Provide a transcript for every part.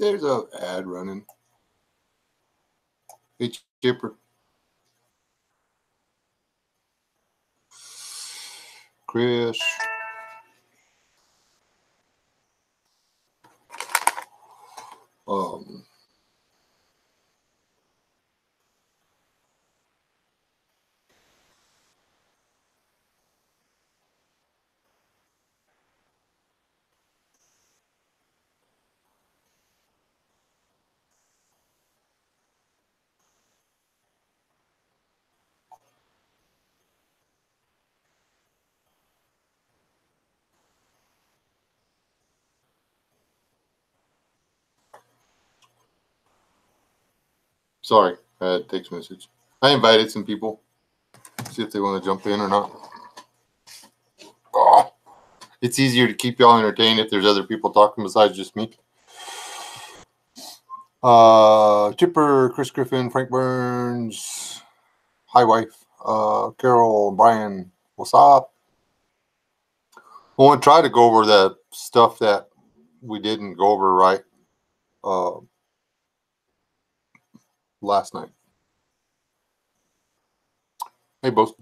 There's a ad running. Hey, Chipper. Chris. Sorry, I had a text message. I invited some people. See if they want to jump in or not. Oh, it's easier to keep y'all entertained if there's other people talking besides just me. Chipper, Chris Griffin, Frank Burns, hi wife, Carol, Brian, what's up? I want to try to go over the stuff that we didn't go over right last night. Hey, both.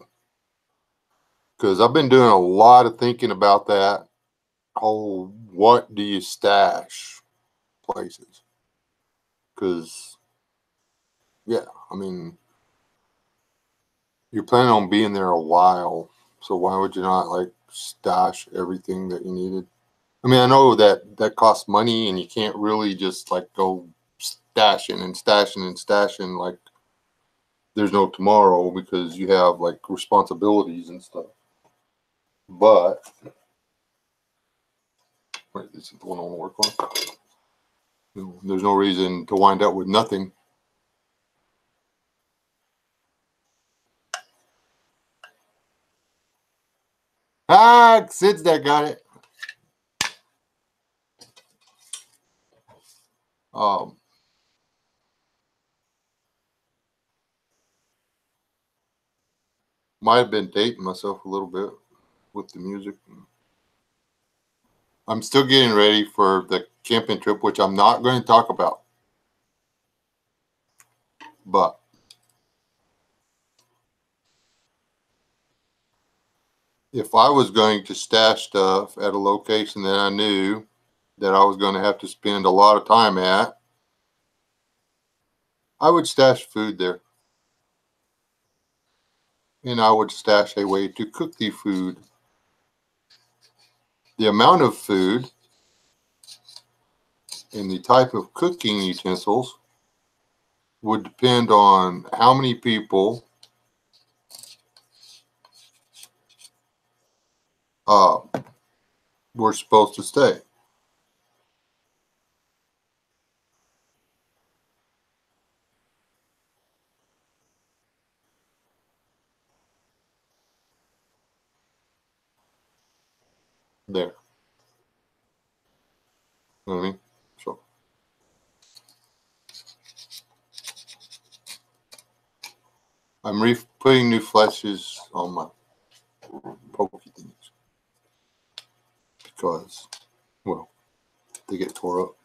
Because I've been doing a lot of thinking about that whole what do you stash places. Because, yeah, I mean, you're planning on being there a while. So why would you not, like, stash everything that you needed? I mean, I know that costs money and you can't really just, like, go stashing and stashing and stashing like there's no tomorrow because you have, like, responsibilities and stuff. But, wait, this is the one I want to work on. There's no reason to wind up with nothing. Ah, Sid's that got it. Might have been dating myself a little bit with the music. I'm still getting ready for the camping trip, which I'm not going to talk about. But if I was going to stash stuff at a location that I knew that I was going to have to spend a lot of time at, I would stash food there. And I would stash a way to cook the food. The amount of food and the type of cooking utensils would depend on how many people were supposed to stay. There. You know what I mean? So I'm putting new fleshes on my pokey things because, well, they get tore up.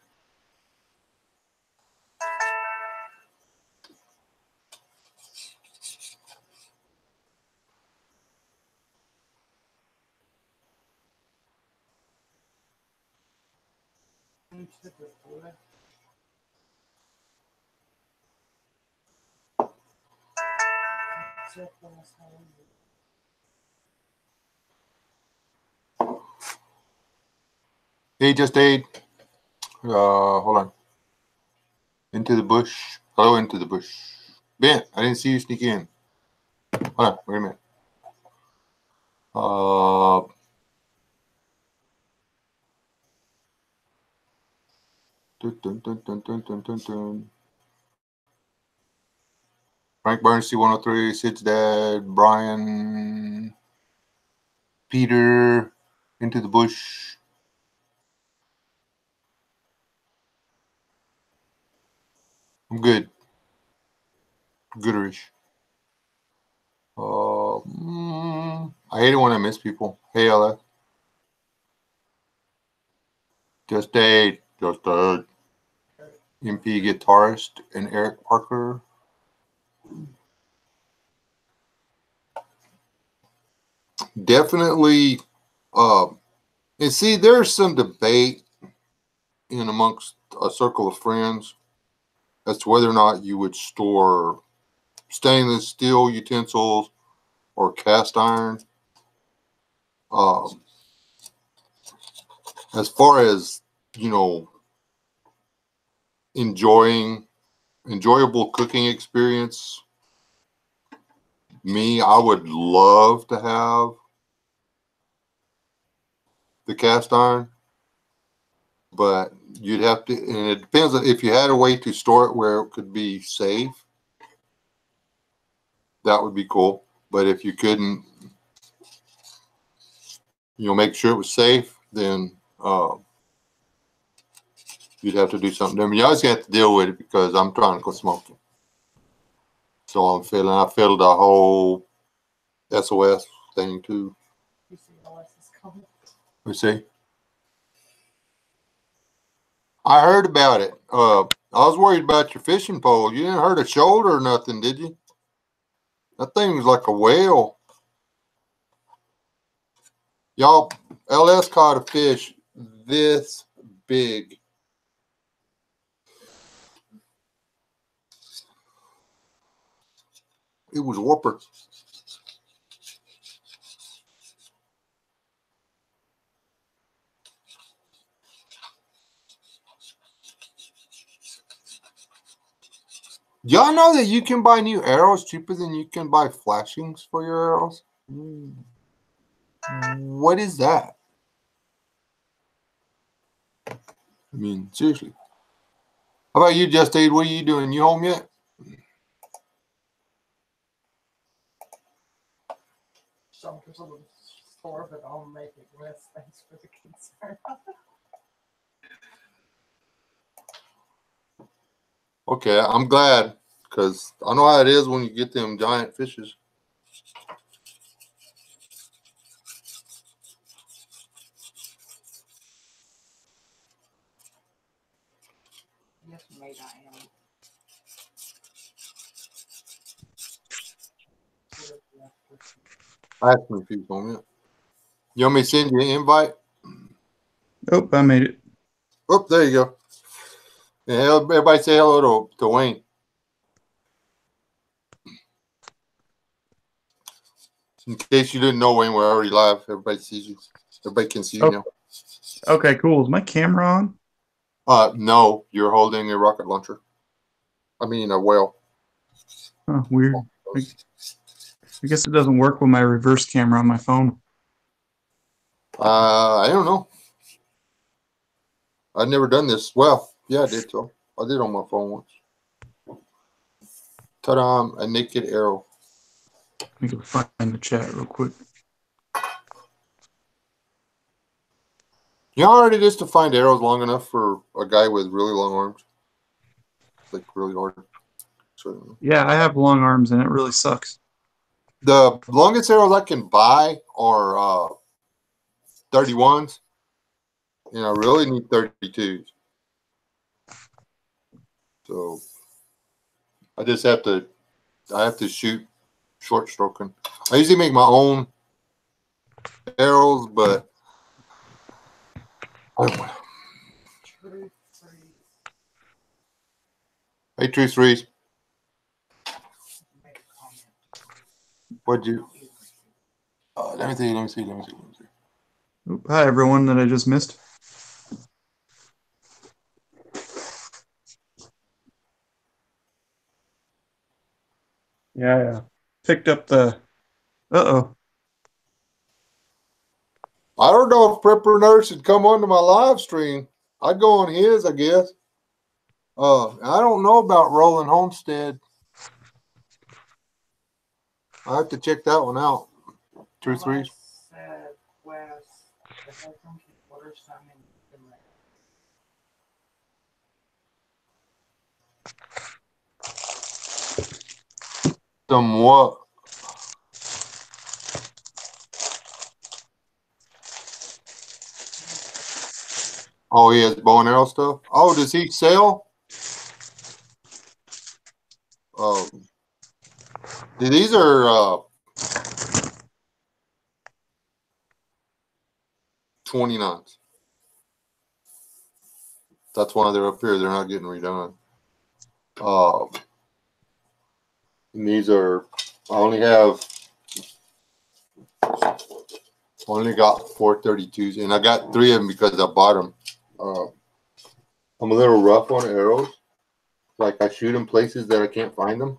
Hey, just ate. Hold on. Into the bush. Hello, into the bush. Ben, I didn't see you sneak in. Hold on, wait a minute. Dun. Frank Burns, C103, Sid's dad, Brian, Peter, into the bush. I'm good. Gooderish. I hate it when I miss people. Hey, Ella. Just ate. MP guitarist, and Eric Parker. Definitely. And see, there's some debate in amongst a circle of friends as to whether or not you would store stainless steel utensils or cast iron. Um, as far as, you know, enjoyable cooking experience, I would love to have the cast iron, but you'd have to, and it depends on if you had a way to store it where it could be safe, that would be cool. But if you couldn't, make sure it was safe, then you'd have to do something. I mean, you always have to deal with it because I'm trying to go smoking. So I feel the whole SOS thing too. You see LS is coming. We see. I heard about it. I was worried about your fishing pole. You didn't hurt a shoulder or nothing, did you? That thing was like a whale. Y'all, LS caught a fish this big. It was whooper. Y'all know that you can buy new arrows cheaper than you can buy flashings for your arrows? What is that? I mean, seriously. How about you, Just Aid? What are you doing? You home yet? Shelter's a little sore, but I'll make it less. Thanks for the concern. Okay, I'm glad because I know how it is when you get them giant fishes. Yes, mate, I am. I asked me if he's home yet. You want me to send you an invite? Oh, I made it. Oh, there you go. Yeah, everybody say hello to Wayne. In case you didn't know, Wayne, we're already live. Everybody sees you. Everybody can see you now. Okay, cool. Is my camera on? No, you're holding a rocket launcher. I mean, a whale. Oh, weird. I guess it doesn't work with my reverse camera on my phone. I don't know. I've never done this. Well, yeah, I did. So I did on my phone once. Ta-da! A naked arrow. Let me go find the chat real quick. You know how hard it is to find arrows long enough for a guy with really long arms? Like really hard. So, Yeah, I have long arms and it really sucks. the longest arrows I can buy are 31s, and I really need 32s. So I have to shoot short stroking. I usually make my own arrows, but hey, True Threes. What'd you? Let me see. Oop, hi, everyone that I just missed. Yeah. Picked up the... Uh-oh. I don't know if Prepper Nurse should come onto my live stream. I'd go on his, I guess. I don't know about Roland Homestead. I have to check that one out. True Threes. Somewhat. Oh, he has bow and arrow stuff. Oh, does he sell? These are 29s. That's why they're up here. They're not getting redone. And these are, I only got 432s, and I got 3 of them because I bought them. I'm a little rough on arrows. Like I shoot in places that I can't find them.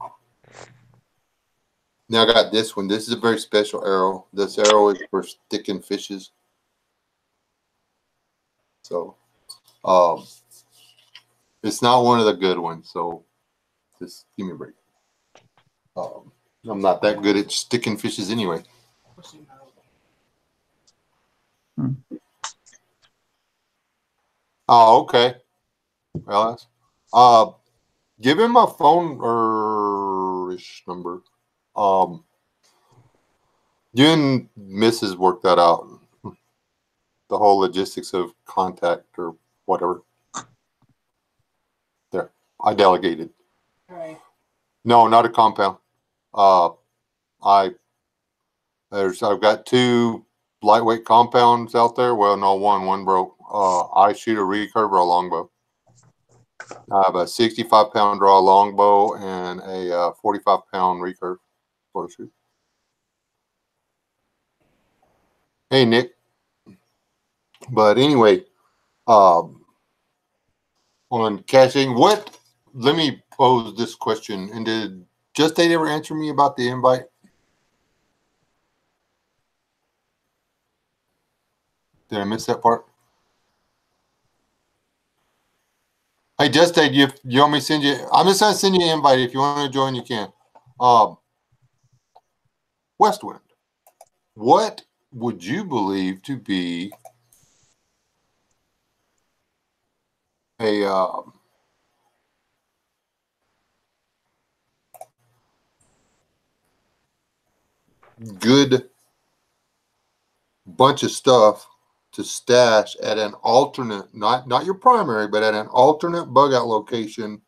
Now I got this one. This is a very special arrow. This arrow is for sticking fishes. So, it's not one of the good ones. So, just give me a break. I'm not that good at sticking fishes anyway. Oh, okay. Well, give him my phone or ish number. You and Mrs. work that out. The whole logistics of contact or whatever. There, I delegated. Right. No, not a compound. I've got 2 lightweight compounds out there. Well, no, one broke. I shoot a recurve or a longbow. I have a 65-pound draw longbow and a 45-pound recurve photo shoot. Hey, Nick. But anyway, on caching, let me pose this question. And did Just Date ever answer me about the invite? Did I miss that part? Hey, Just Date, you want me to send you? I'm just going to send you an invite. If you want to join, you can. Westwind. What would you believe to be a good bunch of stuff to stash at an alternate, not your primary, but at an alternate bug out location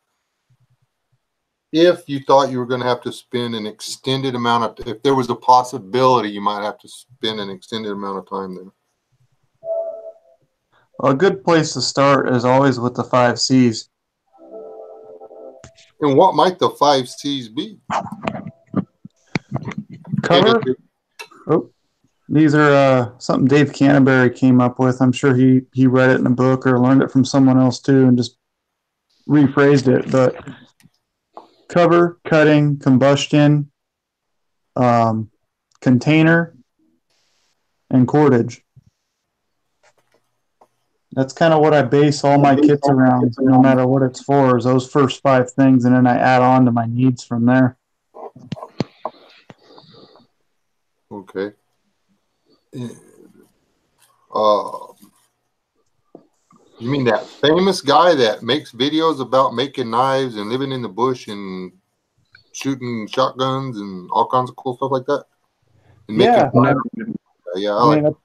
if you thought you were going to have to spend an extended amount of, if there was a possibility you might have to spend an extended amount of time there? A good place to start is always with the 5 C's. And what might the 5 C's be? Cover. Oh, these are something Dave Canterbury came up with. I'm sure he read it in a book or learned it from someone else too and just rephrased it. But cover, cutting, combustion, container, and cordage. That's kind of what I base all my kits around, no matter what it's for, is those first 5 things, and then I add on to my needs from there. Okay. You mean that famous guy that makes videos about making knives and living in the bush and shooting shotguns and all kinds of cool stuff like that? And Yeah. Yeah, I mean,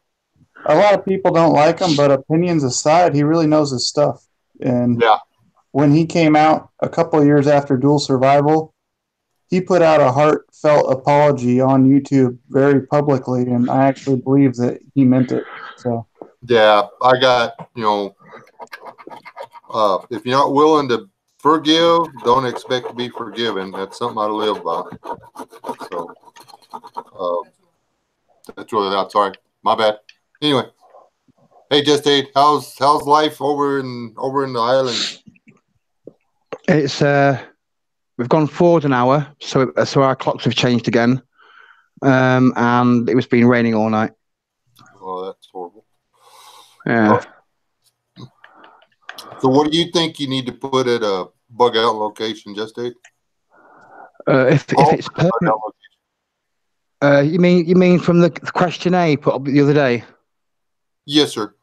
a lot of people don't like him, but opinions aside, he really knows his stuff. And yeah. When he came out a couple of years after Dual Survival, he put out a heartfelt apology on YouTube very publicly, and I actually believe that he meant it. So Yeah, I got, if you're not willing to forgive, don't expect to be forgiven. That's something I live by. So that's really that. Sorry, my bad. Anyway, hey, Just Aid, how's life over in the islands? It's we've gone forward an hour, so our clocks have changed again, and it was been raining all night. Oh, that's horrible. Yeah. So, what do you think you need to put at a bug out location, Just Aid? If it's permanent, you mean from the questionnaire you put up the other day? Yes, sir.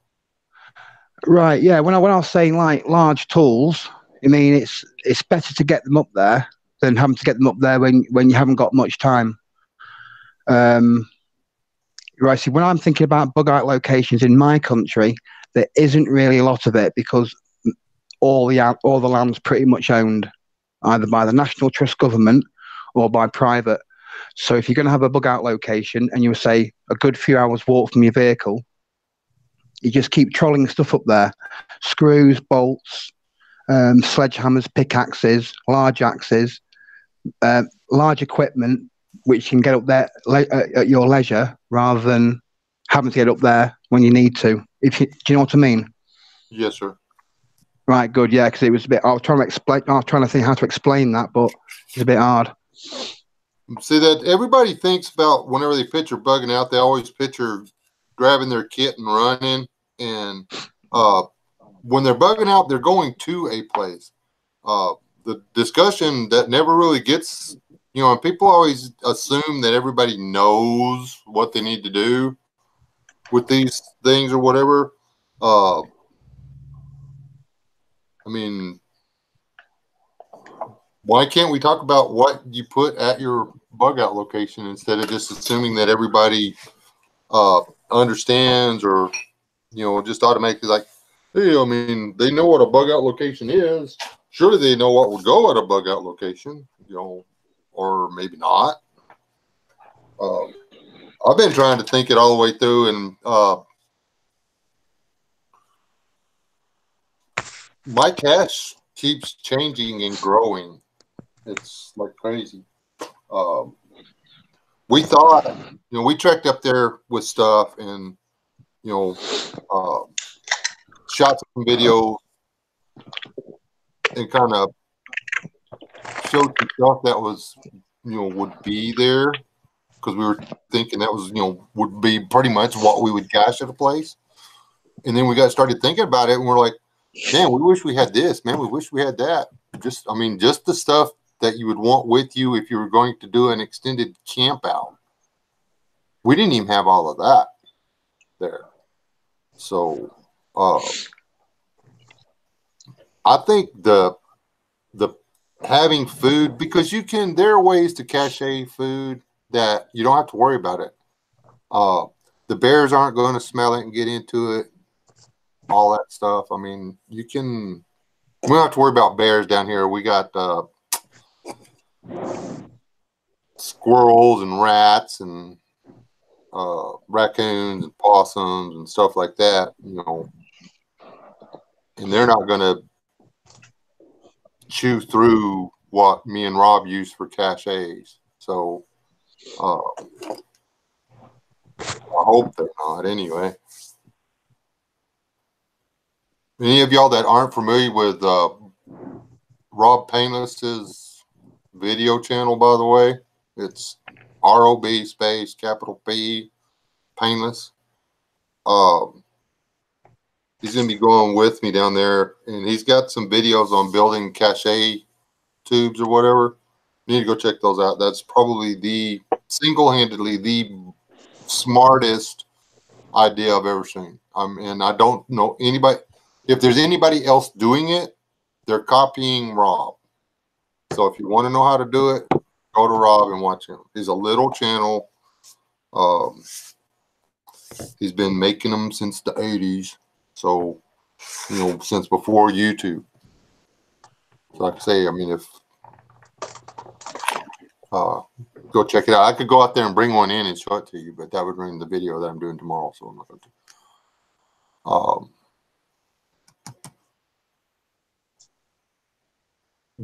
Right. Yeah. When I was saying like large tools, I mean it's better to get them up there than having to get them up there when you haven't got much time. Right. See, when I'm thinking about bug out locations in my country, there isn't really a lot of it because all the land's pretty much owned either by the National Trust government or by private. So if you're going to have a bug out location and you say a good few hours walk from your vehicle, you just keep trolling stuff up there, screws, bolts, sledgehammers, pickaxes, large axes, large equipment, which you can get up there at your leisure rather than having to get up there when you need to. Do you know what I mean? Yes, sir. Right, good, yeah, because it was a bit. I was trying to think how to explain that, but it's a bit hard. See that everybody thinks about whenever they picture bugging out, they always picture grabbing their kit and running. And when they're bugging out, they're going to a place. The discussion that never really gets, and people always assume that everybody knows what they need to do with these things or whatever. I mean, why can't we talk about what you put at your bug out location instead of just assuming that everybody understands or, just automatically like, hey, I mean, they know what a bug out location is. Surely they know what would go at a bug out location, or maybe not. I've been trying to think it all the way through, and my cache keeps changing and growing. It's like crazy. We thought, we trekked up there with stuff and, shot some videos and kind of showed some stuff that was, would be there because we were thinking that was, would be pretty much what we would cache at a place. And then we started thinking about it and we're like, man, we wish we had this, man. We wish we had that. Just the stuff that you would want with you if you were going to do an extended camp out. We didn't even have all of that there. So I think the having food, because there are ways to cache food that you don't have to worry about it. The bears aren't going to smell it and get into it, all that stuff. I mean, we don't have to worry about bears down here. We got squirrels and rats and raccoons and possums and stuff like that, and they're not going to chew through what me and Rob use for caches. So I hope they're not anyway. Any of y'all that aren't familiar with Rob Painless's video channel, by the way, it's ROB space capital P Painless. He's going to be going with me down there, and he's got some videos on building cache tubes or whatever. You need to go check those out. That's probably single-handedly the smartest idea I've ever seen. And I don't know anybody. If there's anybody else doing it, they're copying Rob. So if you want to know how to do it, go to Rob and watch him. He's a little channel. He's been making them since the 80s. So, since before YouTube. So like I say, if go check it out. I could go out there and bring one in and show it to you, but that would ruin the video that I'm doing tomorrow. So I'm not going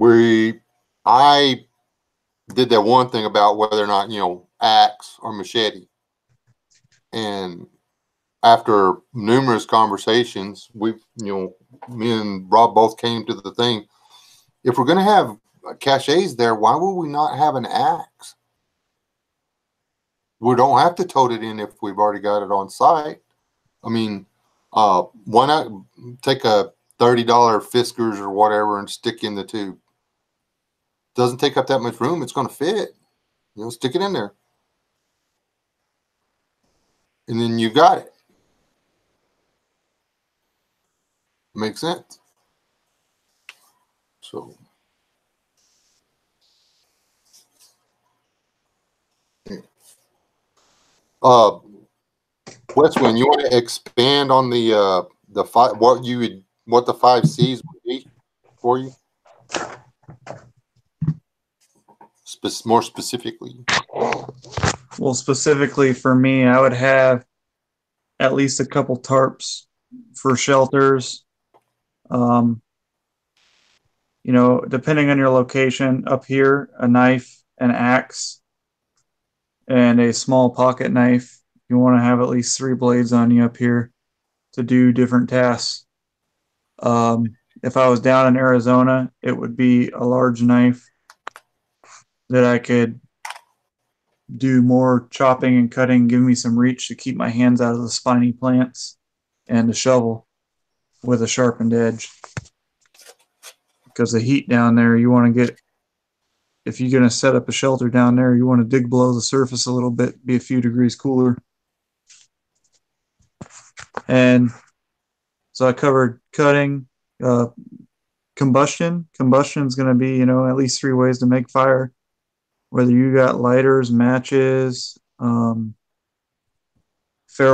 to. I did that one thing about whether or not, axe or machete. And after numerous conversations, me and Rob both came to the thing. If we're going to have caches there, why would we not have an axe? We don't have to tote it in if we've already got it on site. Why not take a $30 Fiskars or whatever and stick in the tube? Doesn't take up that much room. It's going to fit. Stick it in there. And then you got it. Makes sense. So, Westwind, you want to expand on the five, what the 5 C's would be for you? More specifically. Well, specifically for me, I would have at least a couple tarps for shelters. Um, depending on your location, up here, a knife, an axe, and a small pocket knife. You want to have at least 3 blades on you up here to do different tasks. If I was down in Arizona, it would be a large knife that I could do more chopping and cutting, give me some reach to keep my hands out of the spiny plants, and a shovel with a sharpened edge. Because the heat down there, you want to get, if you're going to set up a shelter down there, you want to dig below the surface a little bit, be a few degrees cooler. And so I covered cutting, combustion. Combustion is going to be, at least 3 ways to make fire. Whether you got lighters, matches, ferro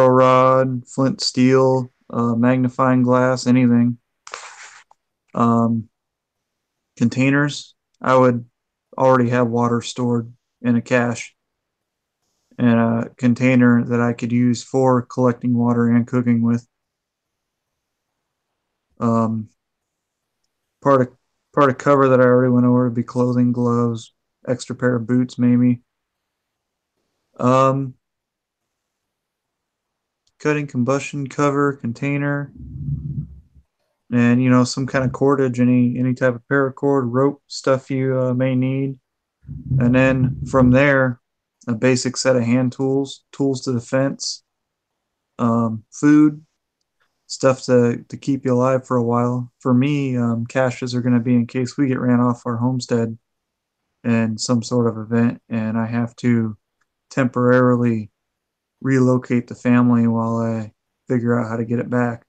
rod, flint steel, magnifying glass, anything. Containers, I would already have water stored in a cache and a container that I could use for collecting water and cooking with. Part of cover that I already went over would be clothing, gloves, extra pair of boots, maybe. Cutting, combustion, cover, container, and some kind of cordage, any type of paracord, rope, stuff you may need. And then from there, a basic set of hand tools to the fence, food, stuff to keep you alive for a while. For me, caches are going to be in case we get ran off our homestead in some sort of event and I have to temporarily relocate the family while I figure out how to get it back,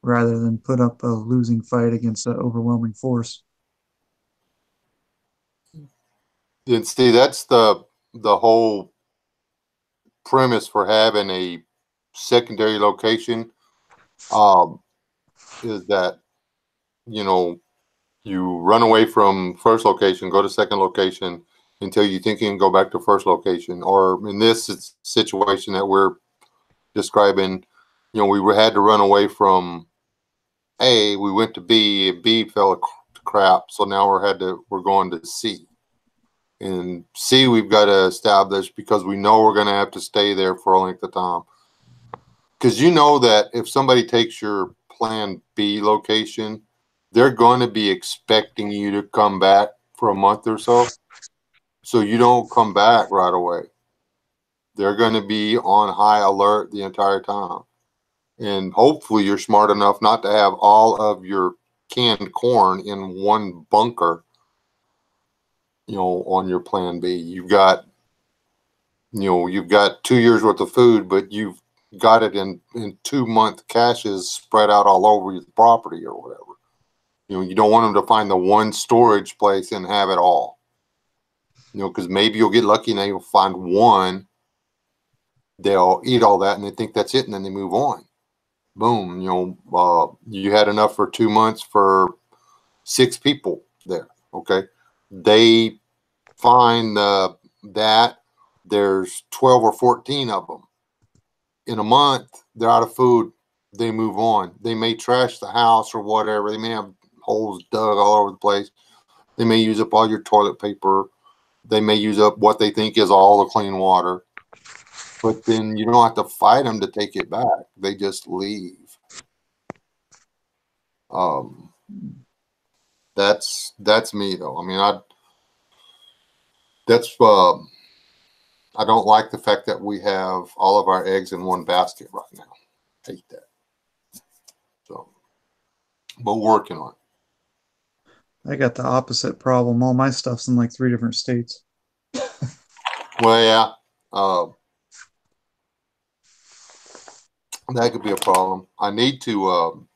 rather than put up a losing fight against an overwhelming force. And see, that's the whole premise for having a secondary location. Is that you run away from first location, go to second location until you think you can go back to first location. Or in this situation that we're describing, we had to run away from A, we went to B, B fell to crap, so now we're going to C. And C we've got to establish because we know we're going to have to stay there for a length of time. Because you know that if somebody takes your plan B location, they're going to be expecting you to come back for a month or so. So you don't come back right away. They're going to be on high alert the entire time. And hopefully you're smart enough not to have all of your canned corn in one bunker, on your plan B. You've got 2 years worth of food, but you've got it in 2-month caches spread out all over your property or whatever. You don't want them to find the one storage place and have it all. Because maybe you'll get lucky and they'll find one. They'll eat all that and they think that's it, and then they move on. Boom. You had enough for 2 months for 6 people there. Okay. They find that there's 12 or 14 of them. In a month, they're out of food. They move on. They may trash the house or whatever. They may have holes dug all over the place. They may use up all your toilet paper. They may use up what they think is all the clean water. But then you don't have to fight them to take it back. They just leave. That's me though. I mean, I don't like the fact that we have all of our eggs in one basket right now. Hate that. So, but working on it. I got the opposite problem. All my stuff's in like 3 different states. Well, yeah. That could be a problem. I need to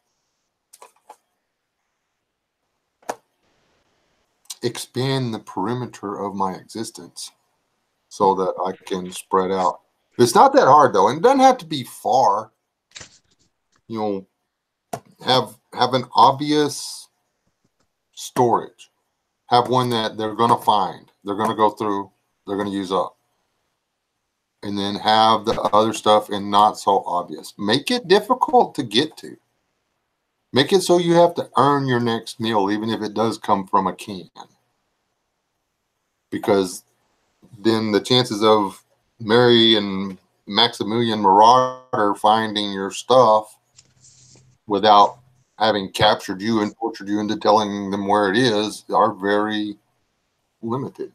expand the perimeter of my existence so that I can spread out. It's not that hard though, and it doesn't have to be far. Have an obvious storage. Have one that they're going to find, they're going to go through, they're going to use up. and then have the other stuff in not so obvious. Make it difficult to get to. Make it so you have to earn your next meal, even if it does come from a can. Because then the chances of Mary and Maximilian Marauder finding your stuff without having captured you and tortured you into telling them where it is are very limited.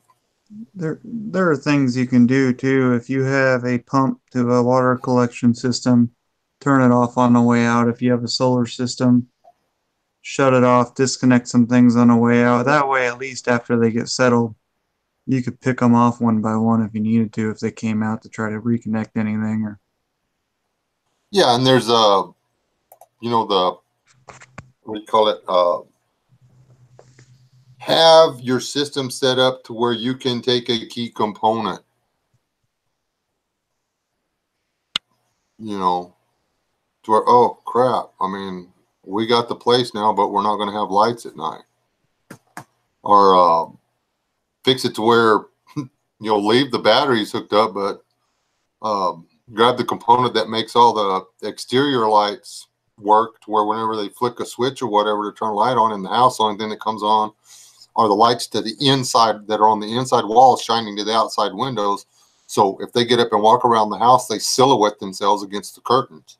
There are things you can do too. If you have a pump to a water collection system, turn it off on the way out. If you have a solar system, shut it off, disconnect some things on the way out. That way, at least after they get settled, you could pick them off one by one if you needed to, if they came out to try to reconnect anything. Or yeah, and there's the what do you call it? Have your system set up to where you can take a key component, to where, oh crap, I mean, we got the place now, but we're not going to have lights at night. Or fix it to where leave the batteries hooked up, but grab the component that makes all the exterior lights work to where whenever they flick a switch or whatever to turn a light on in the house, the only thing that comes on are the lights to the inside that are on the inside walls shining to the outside windows. So if they get up and walk around the house, they silhouette themselves against the curtains.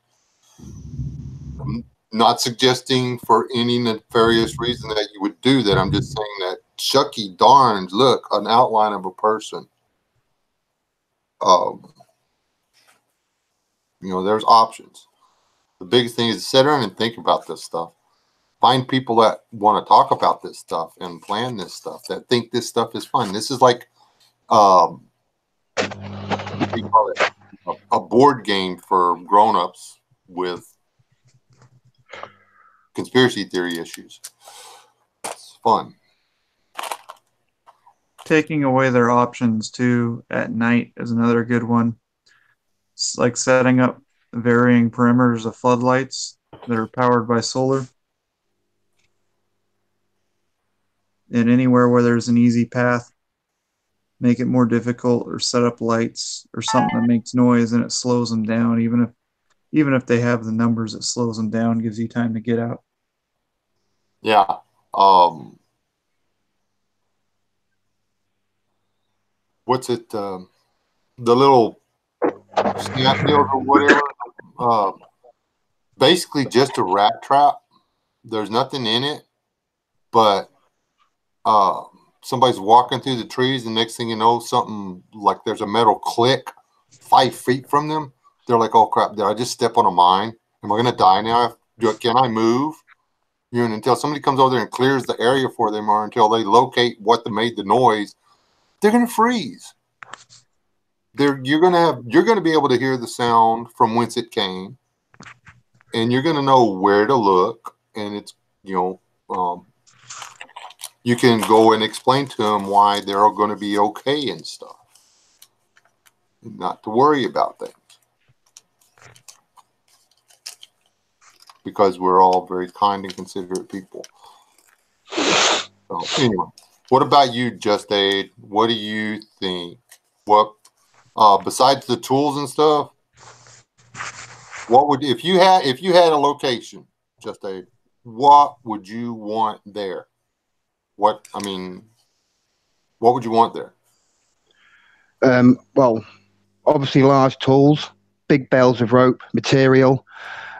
I'm not suggesting for any nefarious reason that you would do that. I'm just saying that Chucky darns, look, an outline of a person. There's options. The biggest thing is to sit down and think about this stuff. Find people that want to talk about this stuff and plan this stuff, that think this stuff is fun. This is like what do you call it? A board game for grown-ups with conspiracy theory issues. It's fun. taking away their options too at night is another good one. It's like setting up varying perimeters of floodlights that are powered by solar. And anywhere where there's an easy path, make it more difficult, or set up lights or something that makes noise and it slows them down. Even if they have the numbers, it slows them down, gives you time to get out. Yeah. What's it? The little snap deals or whatever. Basically just a rat trap. There's nothing in it, but somebody's walking through the trees, and next thing you know, something like there's a metal click 5 feet from them. They're like, oh crap, did I just step on a mine? Am I going to die now? Can I move? And until somebody comes over there and clears the area for them, or until they locate what made the noise, they're going to freeze. You're going to be able to hear the sound from whence it came, and you're going to know where to look, and it's, you can go and explain to them why they're all going to be okay and stuff, and not to worry about things, because we're all very kind and considerate people. So anyway, what about you, Just Aid? What do you think? What besides the tools and stuff, what would if you had a location, Just Aid, what would you want there? What would you want there? Well, obviously large tools, big bales of rope, material,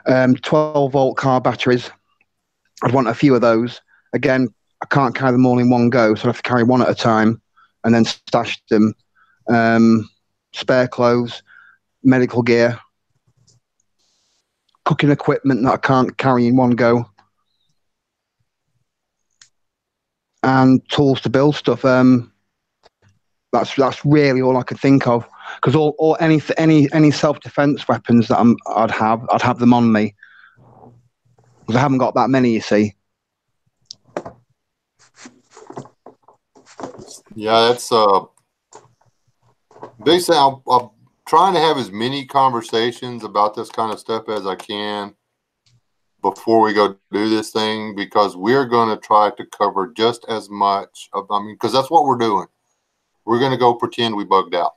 12-volt car batteries. I'd want a few of those. Again, I can't carry them all in one go, so I have to carry one at a time and then stash them. Spare clothes, medical gear, cooking equipment that I can't carry in one go, and tools to build stuff. That's really all I could think of, because all any self-defense weapons that I'd have them on me, because I haven't got that many, you see. Yeah, that's basically I'm trying to have as many conversations about this kind of stuff as I can before we go do this thing, because we're going to try to cover just as much of, because that's what we're doing. We're going to go pretend we bugged out.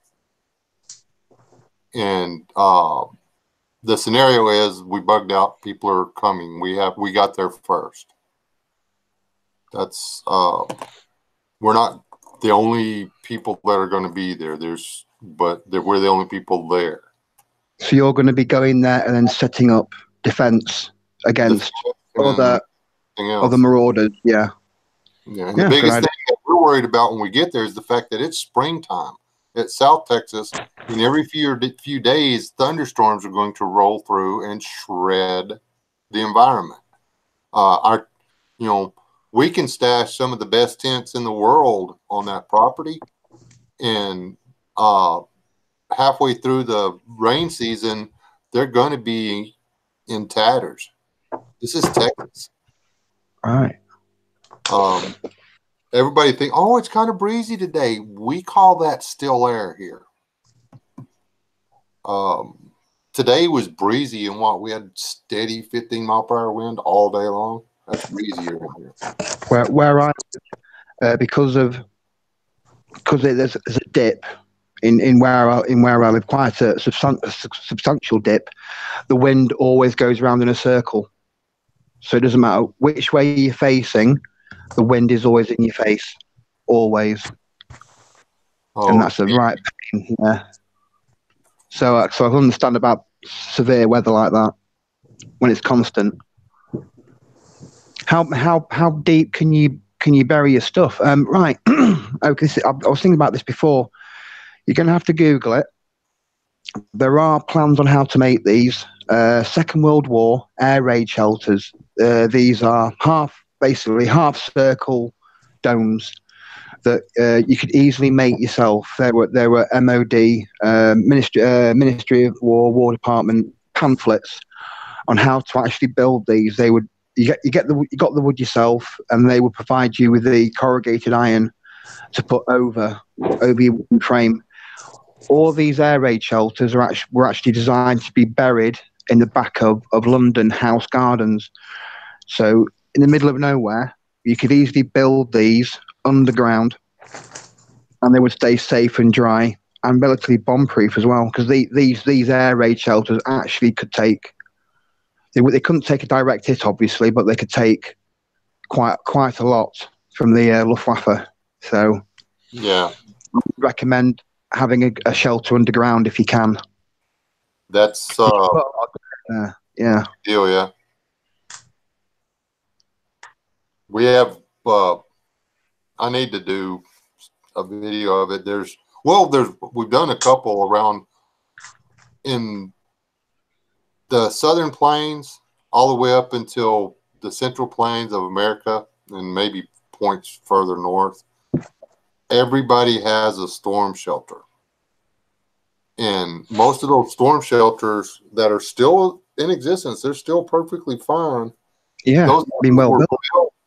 And the scenario is we bugged out. People are coming. We got there first. That's we're not the only people that are going to be there. We're the only people there. So you're going to be going there and then setting up defense against other marauders. Yeah. Yeah. And the biggest thing that we're worried about when we get there is the fact that it's springtime at South Texas, and every few days thunderstorms are going to roll through and shred the environment. We can stash some of the best tents in the world on that property, and halfway through the rain season, they're going to be in tatters. This is Texas. All right. Everybody think, oh, it's kind of breezy today. We call that still air here. Today was breezy, and we had steady 15 mile per hour wind all day long. That's breezy over here. Where because there's a dip in where I live, quite a substantial dip. The wind always goes around in a circle, so it doesn't matter which way you're facing. The wind is always in your face, always, and that's the right pain. Yeah. So I understand about severe weather like that when it's constant. How deep can you bury your stuff? Right. Okay. I was thinking about this before. You're going to have to Google it. There are plans on how to make these. Second World War air raid shelters. These are basically half circle domes that you could easily make yourself. There were MOD, Ministry of War Department pamphlets on how to actually build these. You got the wood yourself, and they would provide you with the corrugated iron to put over your wooden frame. All these air raid shelters were actually designed to be buried in the back of London house gardens. So in the middle of nowhere, you could easily build these underground, and they would stay safe and dry and relatively bomb-proof as well. Because these air raid shelters actually could take. They couldn't take a direct hit, obviously, but they could take quite a lot from the Luftwaffe. So yeah, I would recommend having a shelter underground if you can. That's yeah. deal. Yeah, we have. I need to do a video of it. We've done a couple around in the Southern Plains, all the way up until the Central Plains of America, and maybe points further north. Everybody has a storm shelter. And most of those storm shelters that are still in existence, they're still perfectly fine. Yeah, those being well were built.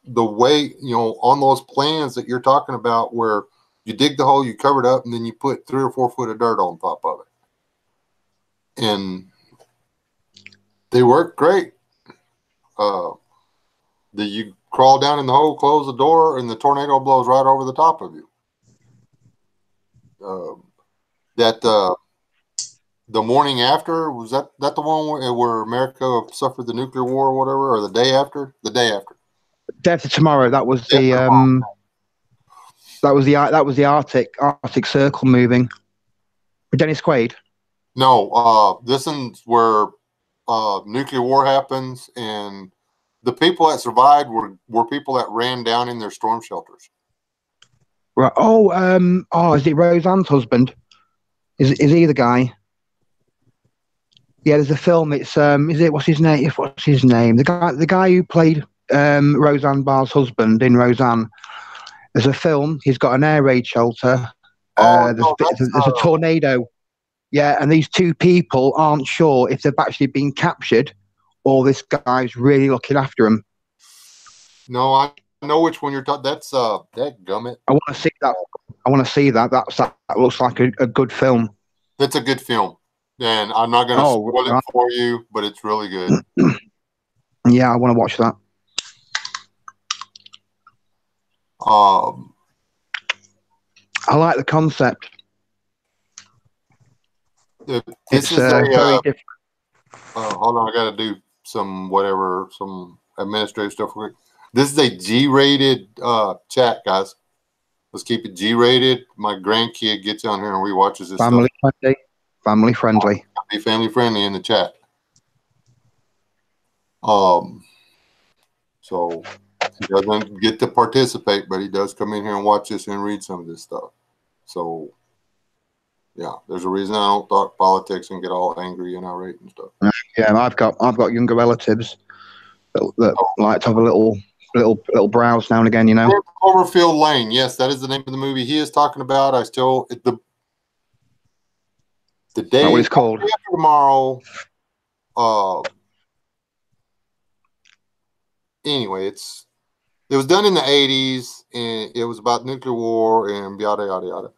The way, on those plans that you're talking about, where you dig the hole, you cover it up, and then you put 3 or 4 foot of dirt on top of it. And they work great. You crawl down in the hole, close the door, and the tornado blows right over the top of you. The morning after, was that the one where America suffered the nuclear war or whatever, or the day after? The day after. Day after tomorrow. That was the Arctic Circle moving. With Dennis Quaid. No, this is where nuclear war happens, and the people that survived were people that ran down in their storm shelters. Right. Is it Roseanne's husband? Is he the guy? Yeah, there's a film. It's what's his name? The guy who played Roseanne Barr's husband in Roseanne. There's a film. He's got an air raid shelter. There's a tornado. Yeah, and these two people aren't sure if they've actually been captured or this guy's really looking after them. No, I know which one you're talking. That's that gummit. I want to see that. That looks like a good film. That's a good film. And I'm not going to spoil it for you, but it's really good. Yeah, I want to watch that. I like the concept. This It's is a very different. hold on, I got to do some administrative stuff quick. This is a G-rated chat, guys. Let's keep it G-rated. My grandkid gets on here and rewatches this Family stuff. friendly. Family friendly. Be family friendly in the chat. So he doesn't get to participate, but he does come in here and watch this and read some of this stuff. So yeah, there's a reason I don't talk politics and get all angry and irate and stuff. Yeah, I've got younger relatives that like to have a little browse now and again, you know. Cloverfield Lane, yes, that is the name of the movie he is talking about. I still the day What it's called after tomorrow. Anyway, it was done in the 80s and it was about nuclear war and yada yada yada.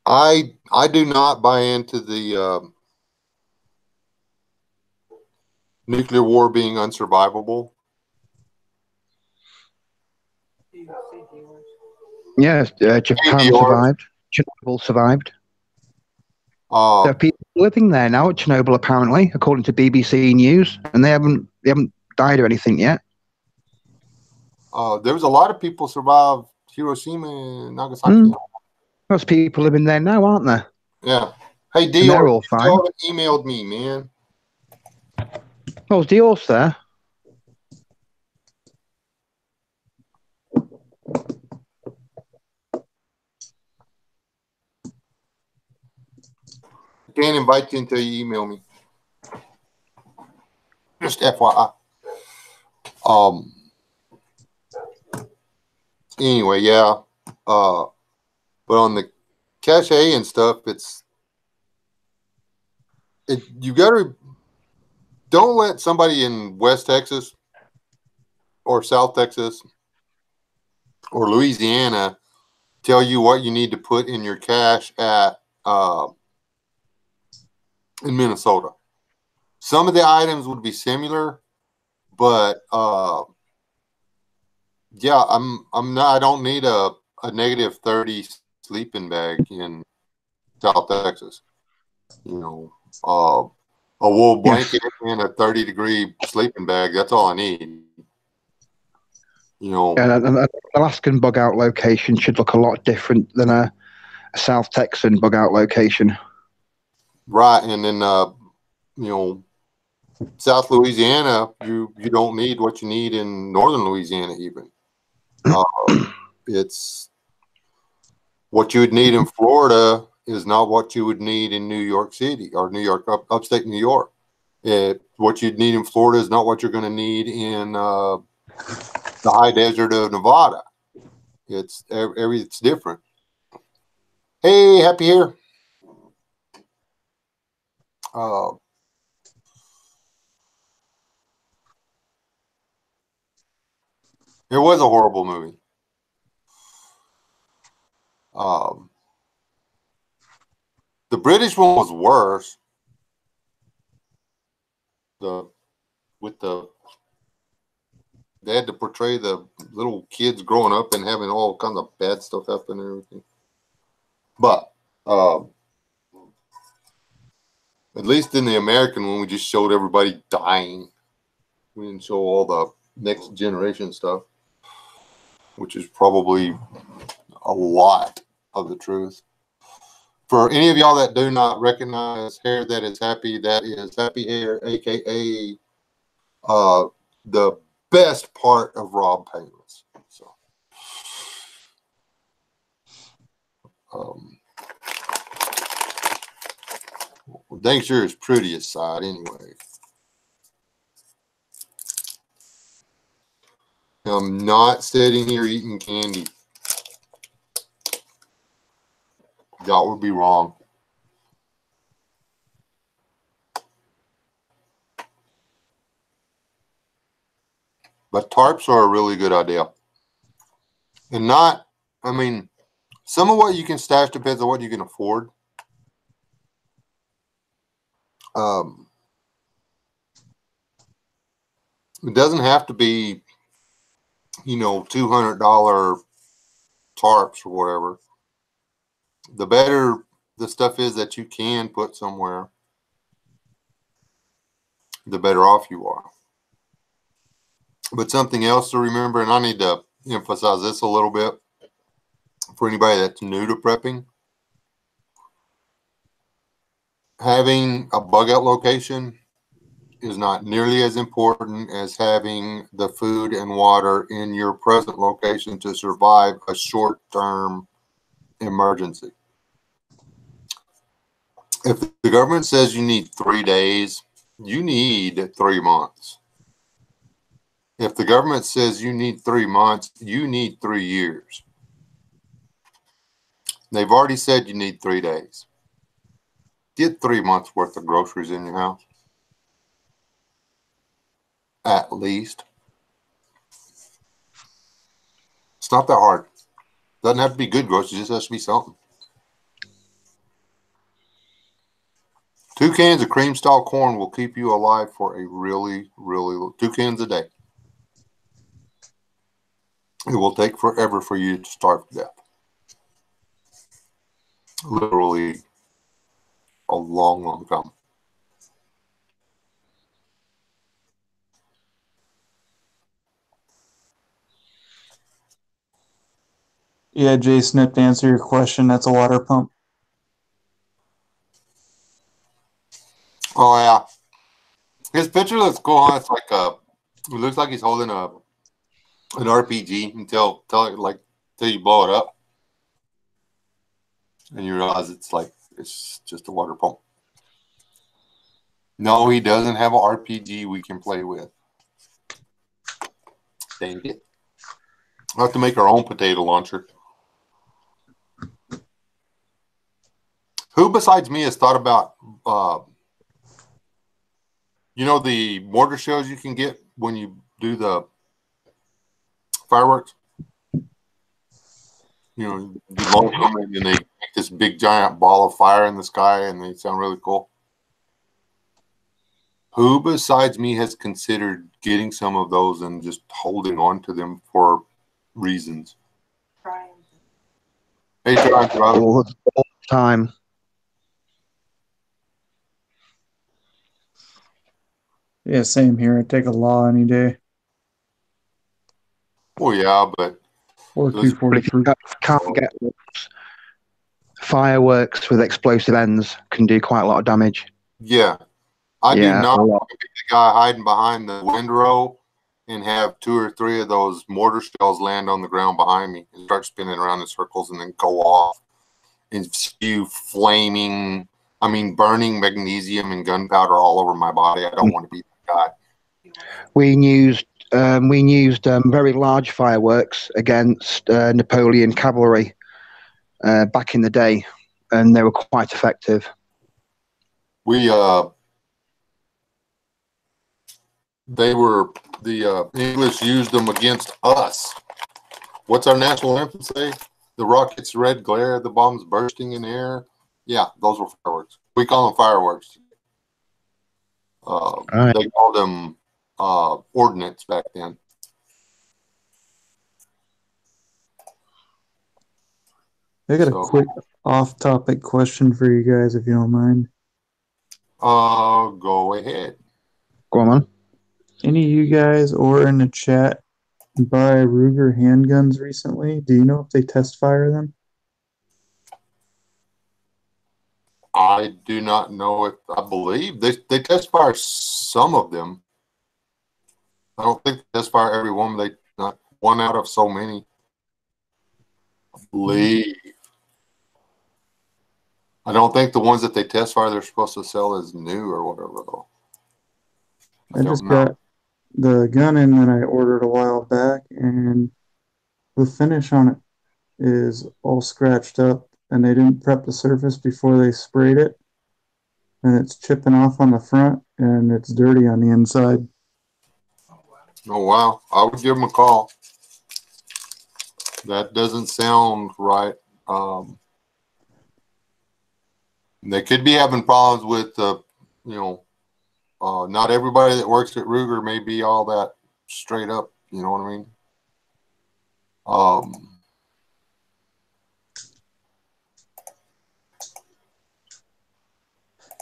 I do not buy into the nuclear war being unsurvivable. Yes, Japan survived. Chernobyl survived. There are people living there now at Chernobyl, apparently, according to BBC News, and they haven't died or anything yet. There was a lot of people survived Hiroshima and Nagasaki. There's people living there now, aren't there? Yeah. Hey, Dior, they're all fine. you haven't emailed me, man. Oh, is Dior's there? I can't invite you until you email me. Just FYI. Anyway, yeah. But on the cache and stuff, you gotta don't let somebody in West Texas or South Texas or Louisiana tell you what you need to put in your cache at in Minnesota. Some of the items would be similar, but yeah, I don't need a -30 sleeping bag in South Texas. You know, a wool blanket and a 30-degree sleeping bag. That's all I need. You know, an Alaskan bug out location should look a lot different than a South Texan bug out location. Right, and then you know, South Louisiana, you don't need what you need in Northern Louisiana even. It's what you would need in Florida is not what you would need in New York City or New York, upstate New York. What you'd need in Florida is not what you're going to need in the high desert of Nevada. It's different. Hey, happy here. It was a horrible movie. The British one was worse. They had to portray the little kids growing up and having all kinds of bad stuff happen and everything. But at least in the American one, we just showed everybody dying. We didn't show all the next generation stuff, which is probably a lot of the truth. For any of y'all that do not recognize Hair That Is Happy, that is Happy Hair, aka the best part of Rob Painless. So, dang sure his prettiest side anyway. I'm not sitting here eating candy. That would be wrong. But tarps are a really good idea. And some of what you can stash depends on what you can afford. It doesn't have to be, $200 tarps or whatever. the better the stuff is that you can put somewhere, the better off you are. But something else to remember, and I need to emphasize this a little bit for anybody that's new to prepping, having a bug out location is not nearly as important as having the food and water in your present location to survive a short-term emergency. If the government says you need 3 days, you need 3 months. If the government says you need 3 months, you need 3 years. They've already said you need 3 days. Get 3 months worth of groceries in your house. At least. It's not that hard. Doesn't have to be good groceries, it just has to be something. 2 cans of cream style corn will keep you alive for a really, 2 cans a day. It will take forever for you to starve to death. Literally a long time. Yeah, Jay Snip, to answer your question, that's a water pump. Oh yeah. His picture looks cool, huh? It's like it looks like he's holding an RPG until you blow it up. And you realize it's just a water pump. No, he doesn't have an RPG we can play with. Dang it. We'll have to make our own potato launcher. Who besides me has thought about, the mortar shells you can get when you do the fireworks? You launch them and then they make this big giant ball of fire in the sky and they sound really cool. Who besides me has considered getting some of those and just holding on to them for reasons? Trying. Hey, John, brother. All the time. Yeah, same here. I'd take a law any day. Oh yeah, but Or those- But if you 243. can't get fireworks with explosive ends, can do quite a lot of damage. yeah, I do Yeah, not a lot. want to be the guy hiding behind the windrow and have 2 or 3 of those mortar shells land on the ground behind me and start spinning around in circles and then go off and spew burning magnesium and gunpowder all over my body. I don't want to be that guy. We used very large fireworks against Napoleon cavalry back in the day, and they were quite effective. The English used them against us. What's our national anthem say? The rocket's red glare, the bombs bursting in air. Yeah, those were fireworks. We call them fireworks. Right. They called them ordnance back then. I got a quick off-topic question for you guys, if you don't mind. Go ahead. Go on, man. Any of you guys or in the chat buy Ruger handguns recently? Do you know if they test fire them? I do not know if I believe they test fire some of them. I don't think they test fire every one. They not one out of so many. I believe. I don't think the ones that they test fire they're supposed to sell as new or whatever though. I just got the gun in that I ordered a while back, and the finish on it is all scratched up, and they didn't prep the surface before they sprayed it, and it's chipping off on the front, and it's dirty on the inside. Oh wow! I would give them a call. That doesn't sound right. They could be having problems with not everybody that works at Ruger may be all that straight up. You know what I mean?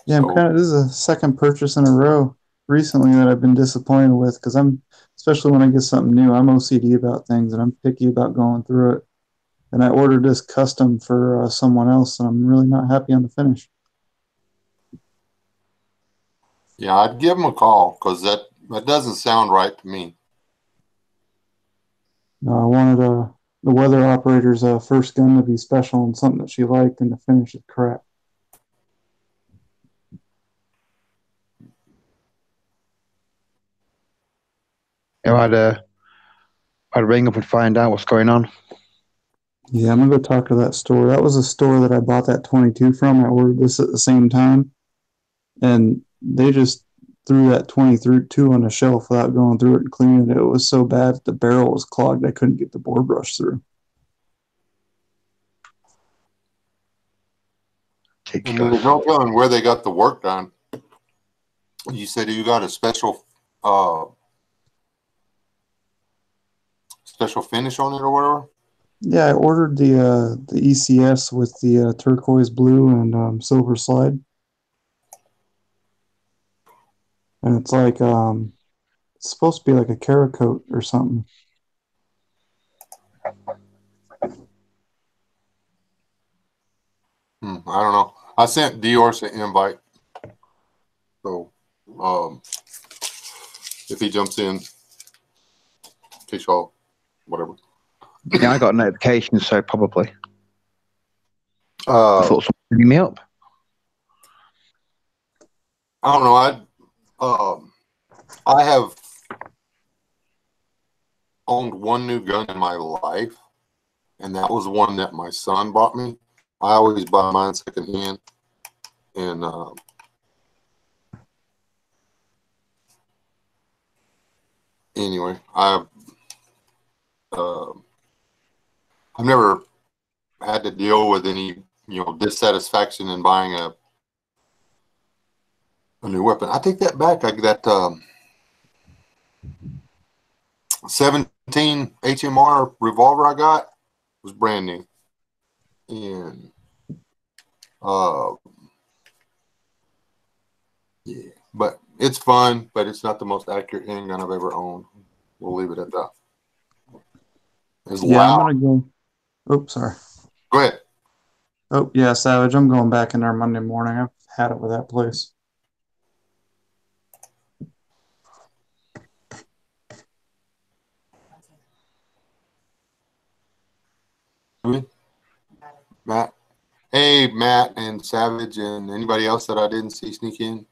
Yeah, I'm So, kind of. This is a second purchase in a row recently that I've been disappointed with because especially when I get something new, I'm OCD about things and I'm picky about going through it. And I ordered this custom for someone else, and I'm really not happy on the finish. yeah, I'd give them a call because that doesn't sound right to me. I wanted the weather operator's first gun to be special and something that she liked, and the finish is crap. I'd ring up and find out what's going on. Yeah, I'm gonna go talk to that store. That was a store that I bought that 22 from. I ordered this at the same time, and they just threw that 22 on the shelf without going through it and cleaning it. It was so bad that the barrel was clogged. I couldn't get the bore brush through. And there's no telling where they got the work done. You said you got a special finish on it or whatever? Yeah, I ordered the ECS with the turquoise blue and silver slide, and it's like it's supposed to be like a Cerakote or something. I don't know. I sent Dior an invite. So if he jumps in case y'all whatever. Yeah, I got a notification, so probably. I I thought someone was ringing me up. don't know. I have owned one new gun in my life, and that was one that my son bought me. I always buy mine secondhand, and anyway, I've never had to deal with any dissatisfaction in buying a new weapon. I take that back. That 17 HMR revolver I got was brand new, and yeah, but it's fun, but it's not the most accurate handgun I've ever owned. We'll leave it at that. It's Yeah, I'm loud. gonna go. Oops, sorry. Go ahead. Oh yeah, Savage. I'm going back in there Monday morning. I've had it with that place. Matt. Hey, Matt and Savage and anybody else that I didn't see sneak in.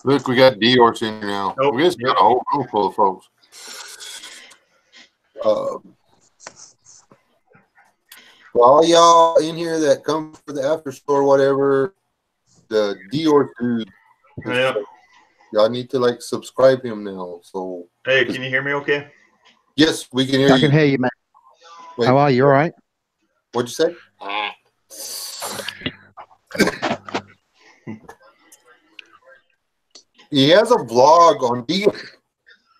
Look, we got Dior in here now. Nope. We just got a whole room full of folks. For all y'all in here that come for the after show or whatever, the Dior dude, Yeah. y'all need to subscribe him now. So Hey, can you hear me okay? yes, we can hear you. I can hear you, mate. Wait, How are you? All right? what'd you say? He has a vlog on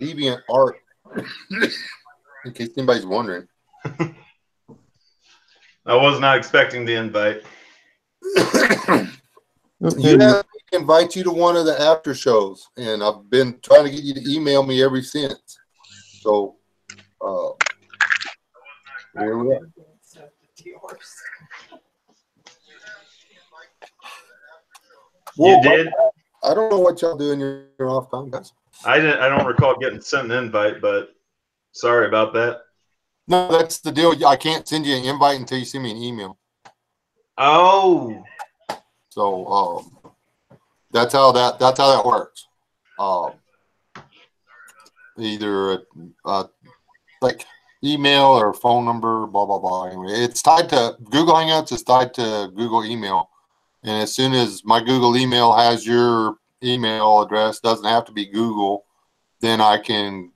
Deviant Art. In case anybody's wondering. I was not expecting the invite. You have me invite you to one of the after shows, and I've been trying to get you to email me ever since. So, here we are. You did? I don't know what y'all do in your off time, guys. I don't recall getting sent an invite, but sorry about that. No, that's the deal. I can't send you an invite until you send me an email. Oh. So, that's how that works. Either email or phone number, blah blah blah. Anyway, it's tied to Google Hangouts. Is tied to Google email, and as soon as my Google email has your email address, doesn't have to be Google, then I can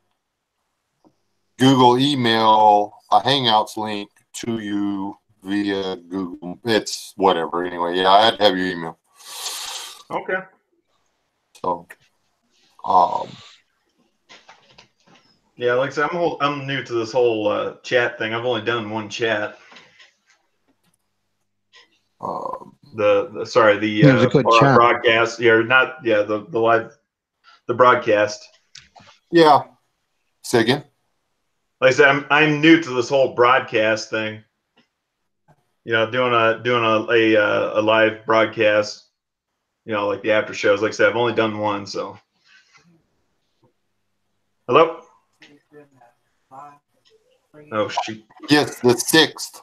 Google email a Hangouts link to you via Google. It's whatever. Anyway, yeah, I had to have your email. Okay. So, Yeah, like I said, I'm new to this whole chat thing. I've only done one chat. Sorry, It was a good chat. broadcast. Yeah, not the live, the broadcast. Yeah. Say again. Like I said, I'm new to this whole broadcast thing. You know, doing a live broadcast. You know, like the after shows. Like I said, I've only done one. So, hello. Oh shoot. Yes, the 6th.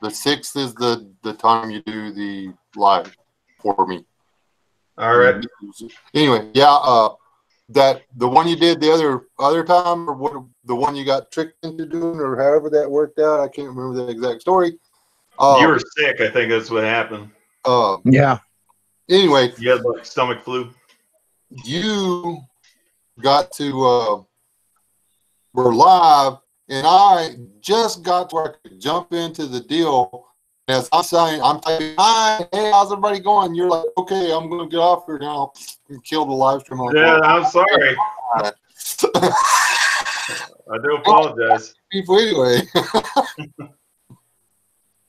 The 6th is the time you do the live for me. All right. Anyway, yeah. That the one you did the other time, or what, the one you got tricked into doing, or however that worked out. I can't remember the exact story. You were sick. I think that's what happened. Yeah. Anyway, You had like stomach flu. you got to we're live, and I just got to where I could jump into the deal. As I'm saying, I'm typing, "Hi, hey, how's everybody going?" You're like, "Okay, I'm going to get off here now and kill the live stream." Like, Yeah, well, I'm sorry. I do apologize. people anyway.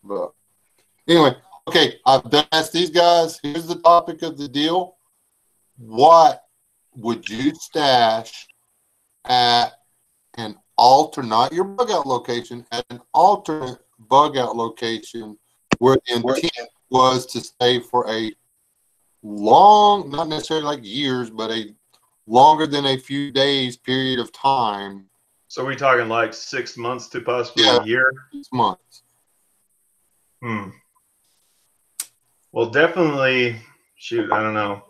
But anyway, okay, I've done asked these guys. Here's the topic of the deal. What would you stash at an alternate, not your bug out location, at an alternate bug out location where the intent was to stay for a long, not necessarily like years, but a longer than a few days period of time? So we talking like 6 months to possibly a year? 6 months. Well, definitely. Shoot, I don't know.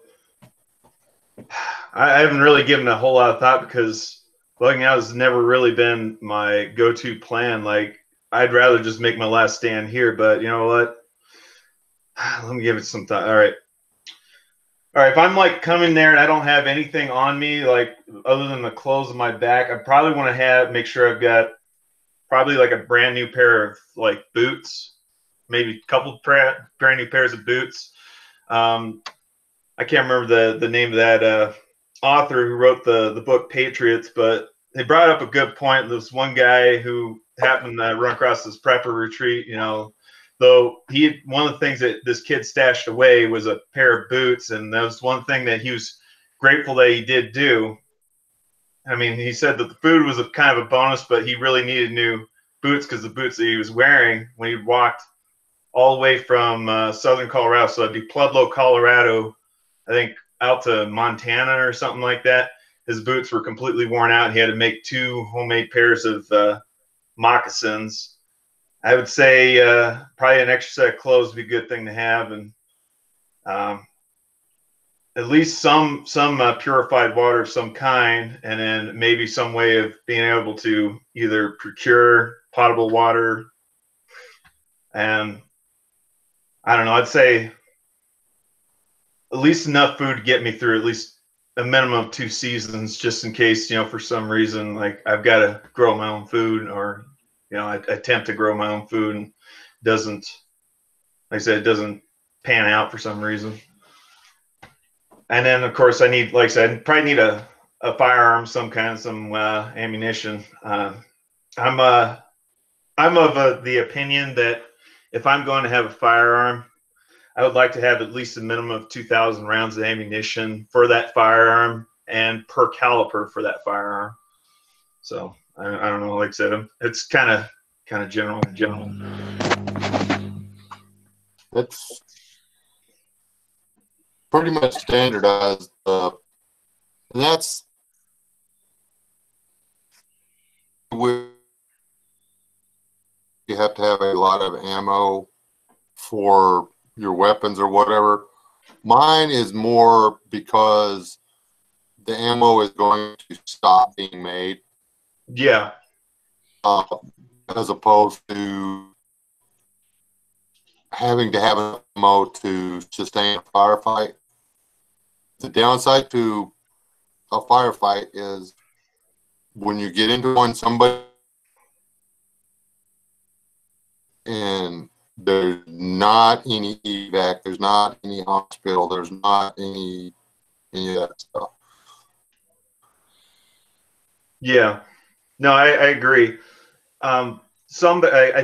I haven't really given a whole lot of thought because bugging out has never really been my go-to plan. Like, I'd rather just make my last stand here, but you know what? Let me give it some thought. All right. If I'm like coming there and I don't have anything on me, like other than the clothes on my back, I probably want to make sure I've got probably like a brand new pair of like boots, maybe a couple brand new pairs of boots. I can't remember the name of that author who wrote the book Patriots, but they brought up a good point. This one guy who happened to run across this prepper retreat, you know, though one of the things that this kid stashed away was a pair of boots, and that was one thing that he was grateful that he did do. I mean, he said that the food was a kind of a bonus, but he really needed new boots because the boots that he was wearing when he walked all the way from southern Colorado, so that'd be Pueblo, Colorado, I think out to Montana or something like that. His boots were completely worn out. He had to make 2 homemade pairs of moccasins. I would say probably an extra set of clothes would be a good thing to have, and at least some purified water of some kind, and then maybe some way of being able to either procure potable water. And I don't know, I'd say at least enough food to get me through at least a minimum of 2 seasons, just in case, you know, for some reason, like I've got to grow my own food, or, you know, I attempt to grow my own food and doesn't, like I said, it doesn't pan out for some reason. And then, of course, I need, like I said, I probably need a firearm, some ammunition. I'm of the opinion that if I'm going to have a firearm, I would like to have at least a minimum of 2,000 rounds of ammunition for that firearm and per caliper for that firearm. So I don't know. Like I said, it's kind of general. That's pretty much standardized. And that's where you have to have a lot of ammo for your weapons or whatever. Mine is more because the ammo is going to stop being made. Yeah. As opposed to having to have ammo to sustain a firefight. The downside to a firefight is when you get into one, somebody and there's not any evac, there's not any hospital, there's not any of that stuff. Yeah. No, I agree. I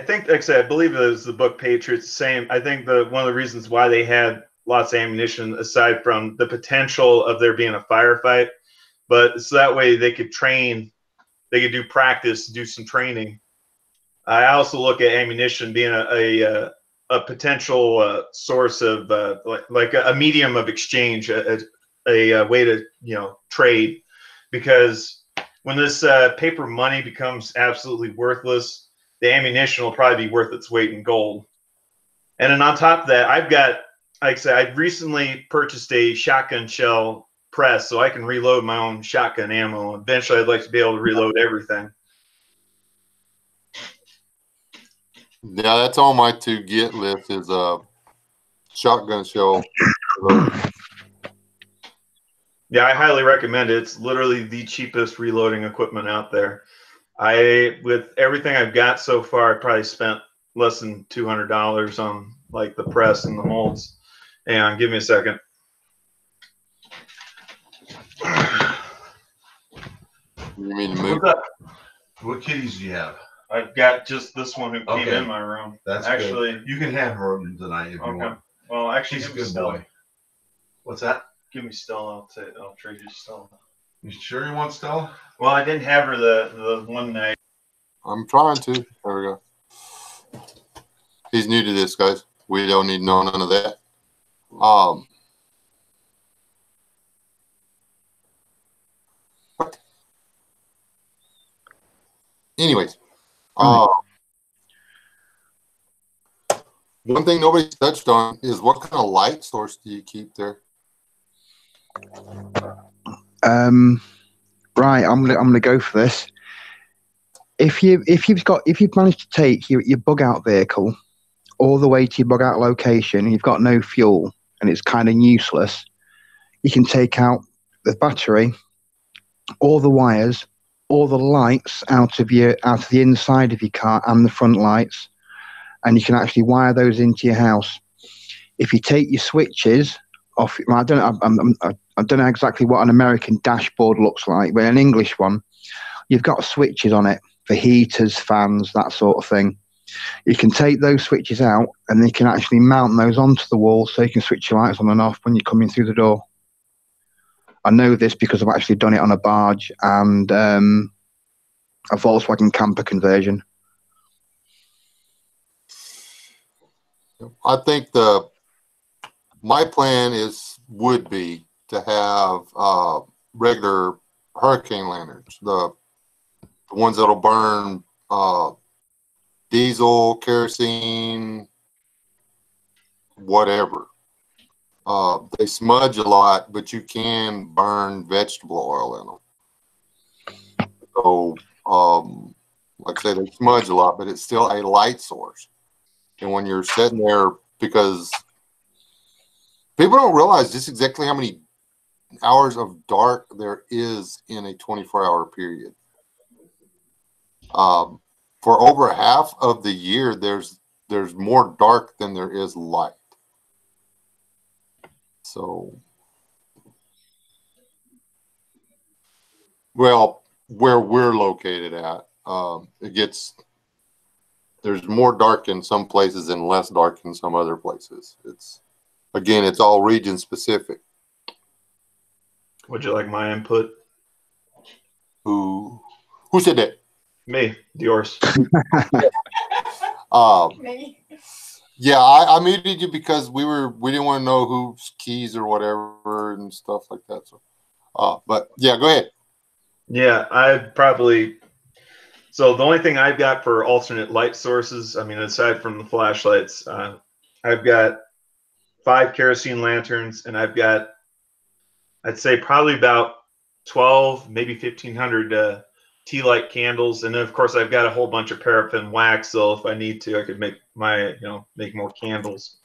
think, like I said, I believe it was the book Patriots. The same. I think one of the reasons why they had lots of ammunition, aside from the potential of there being a firefight, but so that way they could train, they could do practice, do some training. I also look at ammunition being a potential source of like a medium of exchange, a way to trade, because when this paper money becomes absolutely worthless, the ammunition will probably be worth its weight in gold. And then on top of that, I've got, like I said, I recently purchased a shotgun shell press so I can reload my own shotgun ammo. Eventually, I'd like to be able to reload everything. Yeah, that's on my to get list is a shotgun shell. Yeah, I highly recommend it. It's literally the cheapest reloading equipment out there. With everything I've got so far, I probably spent less than $200 on like the press and the molds. Hang on, give me a second. You mean to move? What kitties do you have? I've got just this one who came in my room. That's actually good. You can have her tonight if you want. Well, actually, She's give a me good Stella. boy. What's that? Give me Stella. I'll trade you Stella. You sure you want Stella? Well, I didn't have her the one night. I'm trying to. There we go. He's new to this, guys. We don't need none of that. Anyways, one thing nobody's touched on is what kind of light source do you keep there? Right, I'm gonna go for this. If you've managed to take your bug out vehicle all the way to your bug out location and you've got no fuel and it's kind of useless, you can take out the battery, all the wires, all the lights out of the inside of your car and the front lights, and you can actually wire those into your house. If you take your switches off, I don't know exactly what an American dashboard looks like, but an English one, you've got switches on it for heaters, fans, that sort of thing. You can take those switches out and you can actually mount those onto the wall so you can switch your lights on and off when you're coming through the door. I know this because I've actually done it on a barge and a Volkswagen camper conversion. I think my plan would be to have regular hurricane lanterns, the ones that'll burn diesel, kerosene, whatever. They smudge a lot, but you can burn vegetable oil in them. So, like I say, they smudge a lot, but it's still a light source. And when you're sitting there, because people don't realize just exactly how many hours of dark there is in a 24-hour period. For over half of the year, there's more dark than there is light. So, well, where we're located at, there's more dark in some places and less dark in some other places. It's all region specific. Would you like my input? Who said that? Me, yours. Me. Yeah, I muted you because we didn't want to know whose keys or whatever and stuff like that. So, but yeah, go ahead. Yeah, I'd probably. So the only thing I've got for alternate light sources, I mean, aside from the flashlights, I've got 5 kerosene lanterns, and I've got, I'd say probably about 12, maybe 1,500 tea light candles, and then of course I've got a whole bunch of paraffin wax. So if I need to, I could make make more candles.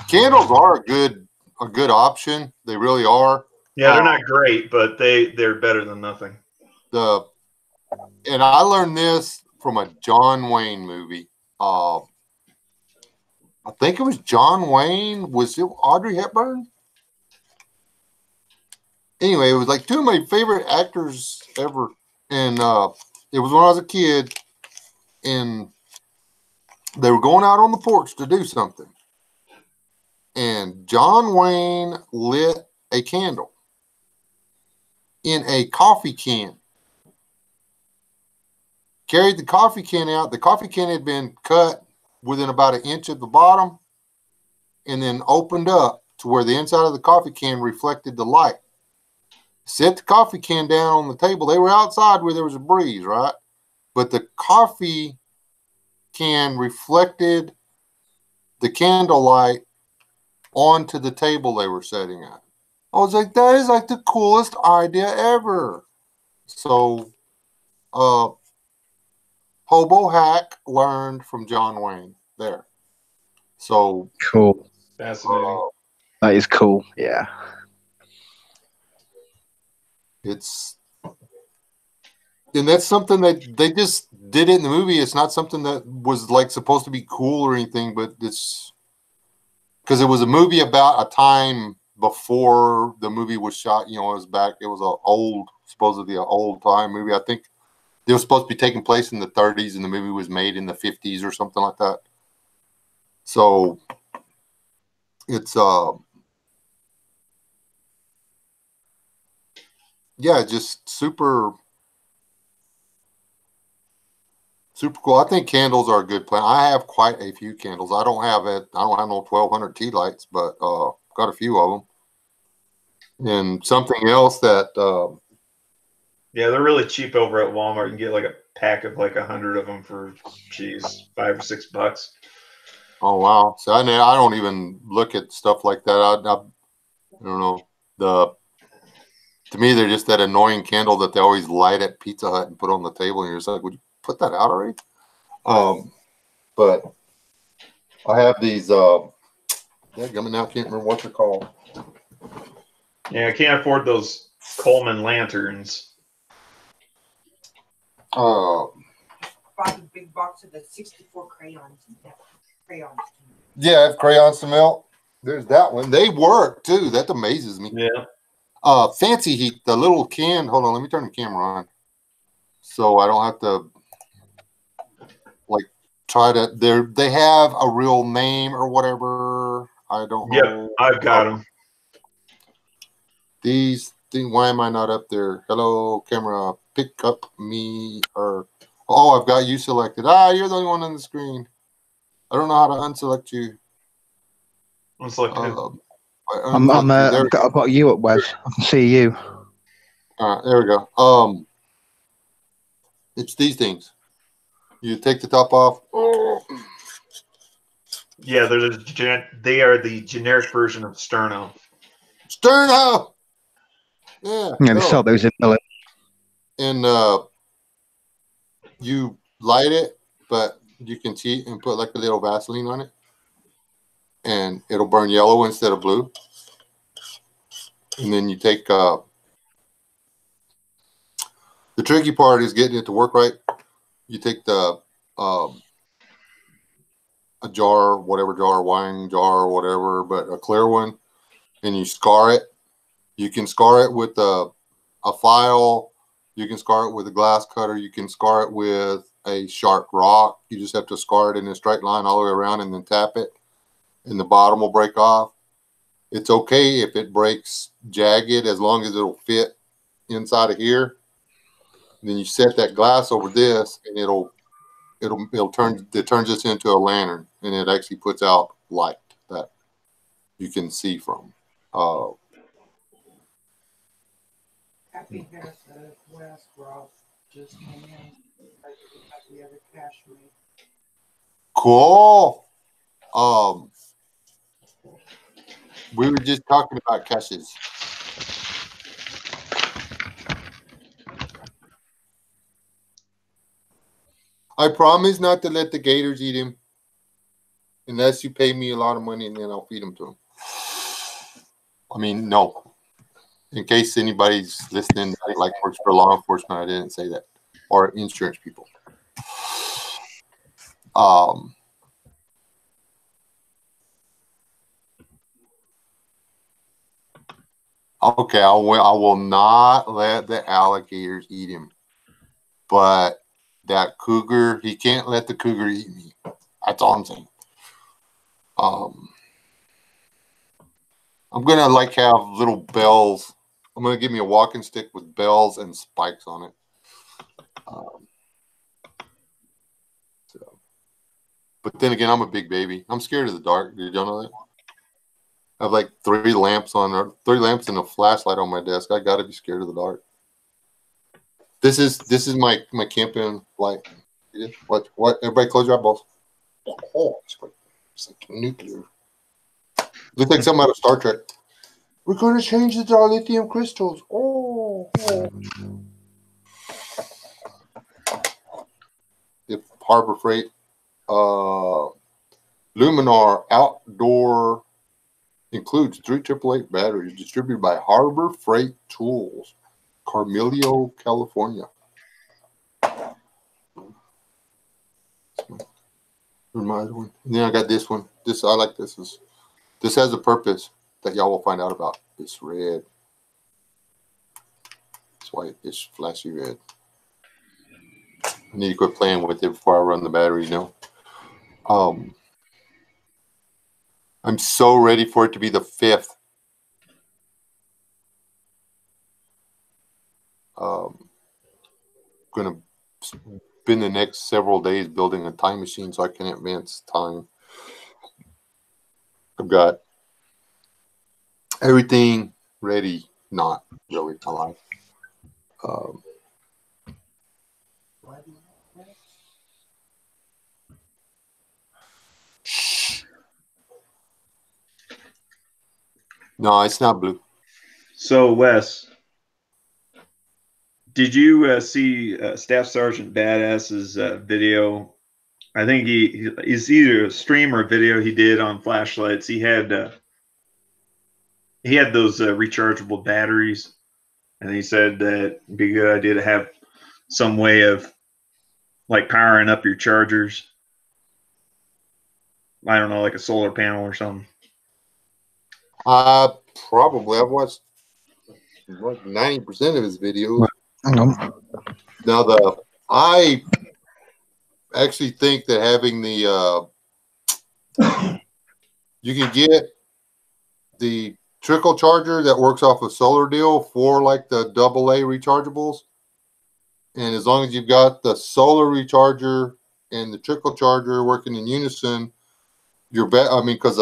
Candles are a good option. They really are. Yeah, they're not great, but they're better than nothing. And I learned this from a John Wayne movie. I think it was John Wayne. Was it Audrey Hepburn? anyway, it was like two of my favorite actors ever. And it was when I was a kid, and they were going out on the porch to do something. And John Wayne lit a candle in a coffee can. Carried the coffee can out. The coffee can had been cut within about an inch of the bottom and then opened up to where the inside of the coffee can reflected the light. Set the coffee can down on the table. They were outside where there was a breeze, right? But the coffee can reflected the candlelight onto the table they were sitting at. I was like, that is like the coolest idea ever. So, Hobo Hack learned from John Wayne there. So, Cool. Fascinating. That is cool. Yeah. And that's something that they just did it in the movie. It's not something that was like supposed to be cool or anything, but it's because it was a movie about a time before the movie was shot. You know, it was supposedly an old time movie. I think it was supposed to be taking place in the 30s, and the movie was made in the 50s or something like that. So it's just super cool. I think candles are a good plan. I have quite a few candles. I don't have no 1200 tea lights, but got a few of them. And something else that Yeah, they're really cheap over at Walmart. You can get like a pack of like 100 of them for, geez, $5 or $6. oh wow! So I don't even look at stuff like that. I don't know. To me, they're just that annoying candle that they always light at Pizza Hut and put on the table, and you're just like, would you put that out already? But I have these. Now I can't remember what they're called. Yeah, I can't afford those Coleman lanterns. Bought a big box of the 64 crayons. Yeah, I have crayons to melt. There's that one. They work too. That amazes me. Yeah. Fancy Heat, the little can. Hold on, let me turn the camera on, so I don't have to like try to. They have a real name or whatever. I don't know. Yep, I've got them. These things. Why am I not up there? Hello, camera. Pick up me or. Oh, I've got you selected. You're the only one on the screen. I don't know how to unselect you. Unselected. I've got you up, Wes. I can see you. All right, there we go. It's these things. You take the top off. Oh. Yeah, they are the generic version of Sterno. Sterno. Yeah. Yeah, they sell those in Millet. And you light it, but you can cheat and put like a little Vaseline on it, and it'll burn yellow instead of blue. And then you take the tricky part is getting it to work right. You take the a jar, whatever jar, wine jar, or whatever, but a clear one, and you scar it. You can scar it with a file. You can scar it with a glass cutter. You can scar it with a sharp rock. You just have to scar it in a straight line all the way around and then tap it, and the bottom will break off. It's okay if it breaks jagged as long as it'll fit inside of here. And then you set that glass over this, and it turns this into a lantern, and it actually puts out light that you can see from. Happy has a West Rock just came in. The other cash me. Cool. We were just talking about caches. I promise not to let the gators eat him unless you pay me a lot of money, and then I'll feed him to him. I mean, no. In case anybody's listening that like works for law enforcement, I didn't say that. Or insurance people. Okay, I will not let the alligators eat him. But that cougar, he can't let the cougar eat me. That's all I'm saying. I'm gonna like have little bells. I'm gonna give me a walking stick with bells and spikes on it. But then again, I'm a big baby. I'm scared of the dark. Did y'all know that? I have like 3 lamps and a flashlight on my desk. I gotta be scared of the dark. This is my camping light. What? Everybody, close your eyeballs. Oh, it's like nuclear. Looks like something out of Star Trek. We're going to change the lithium crystals. Oh. The Harbor Freight, Luminar outdoor includes 3 AAA batteries distributed by Harbor Freight Tools, Carmelio, California. Reminds one. And then I got this one. I like this. This has a purpose that y'all will find out about. It's red. It's white. It's flashy red. I need to quit playing with it before I run the batteries now. I'm so ready for it to be the 5th. Going to spend the next several days building a time machine so I can advance time. I've got everything ready. Not really alive. No, it's not blue. So, Wes, did you see Staff Sergeant Badass's video? I think he's either a stream or a video he did on flashlights. He had those rechargeable batteries, and he said that it'd be a good idea to have some way of like powering up your chargers. I don't know, like a solar panel or something. Probably. I've watched 90% of his videos. Hang on. Now I actually think that having the you can get the trickle charger that works off a solar deal for like the AA rechargeables, and as long as you've got the solar recharger and the trickle charger working in unison, because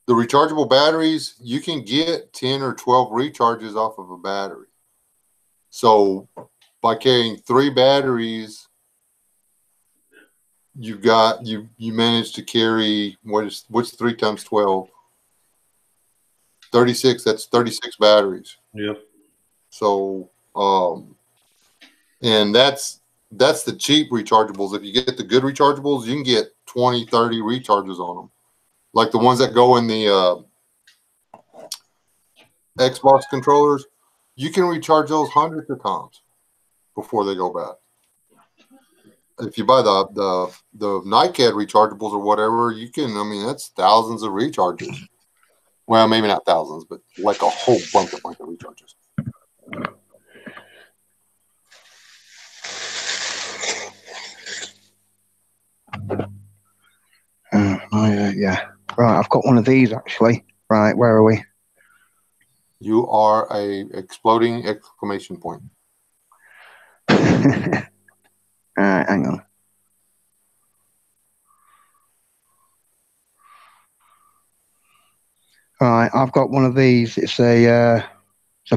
the rechargeable batteries, you can get 10 or 12 recharges off of a battery. So by carrying 3 batteries, you managed to carry what's 3 times 12? 36. That's 36 batteries. Yep. So and that's the cheap rechargeables. If you get the good rechargeables, you can get 20, 30 recharges on them. Like the ones that go in the Xbox controllers, you can recharge those hundreds of times before they go bad. If you buy the NiCad rechargeables or whatever, you can. I mean, that's thousands of recharges. Well, maybe not thousands, but like a whole bunch of recharges. Yeah. Right, I've got one of these actually. Right, where are we? You are a exploding exclamation point. Hang on. Right, I've got one of these. It's a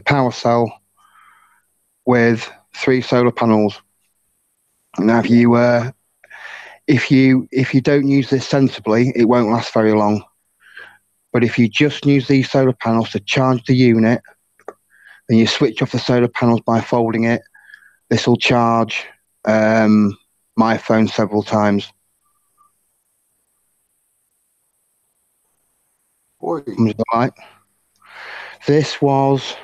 power cell with 3 solar panels. Now, if you don't use this sensibly, it won't last very long. But if you just use these solar panels to charge the unit, and you switch off the solar panels by folding it, this will charge my phone several times. Boy. Right. This was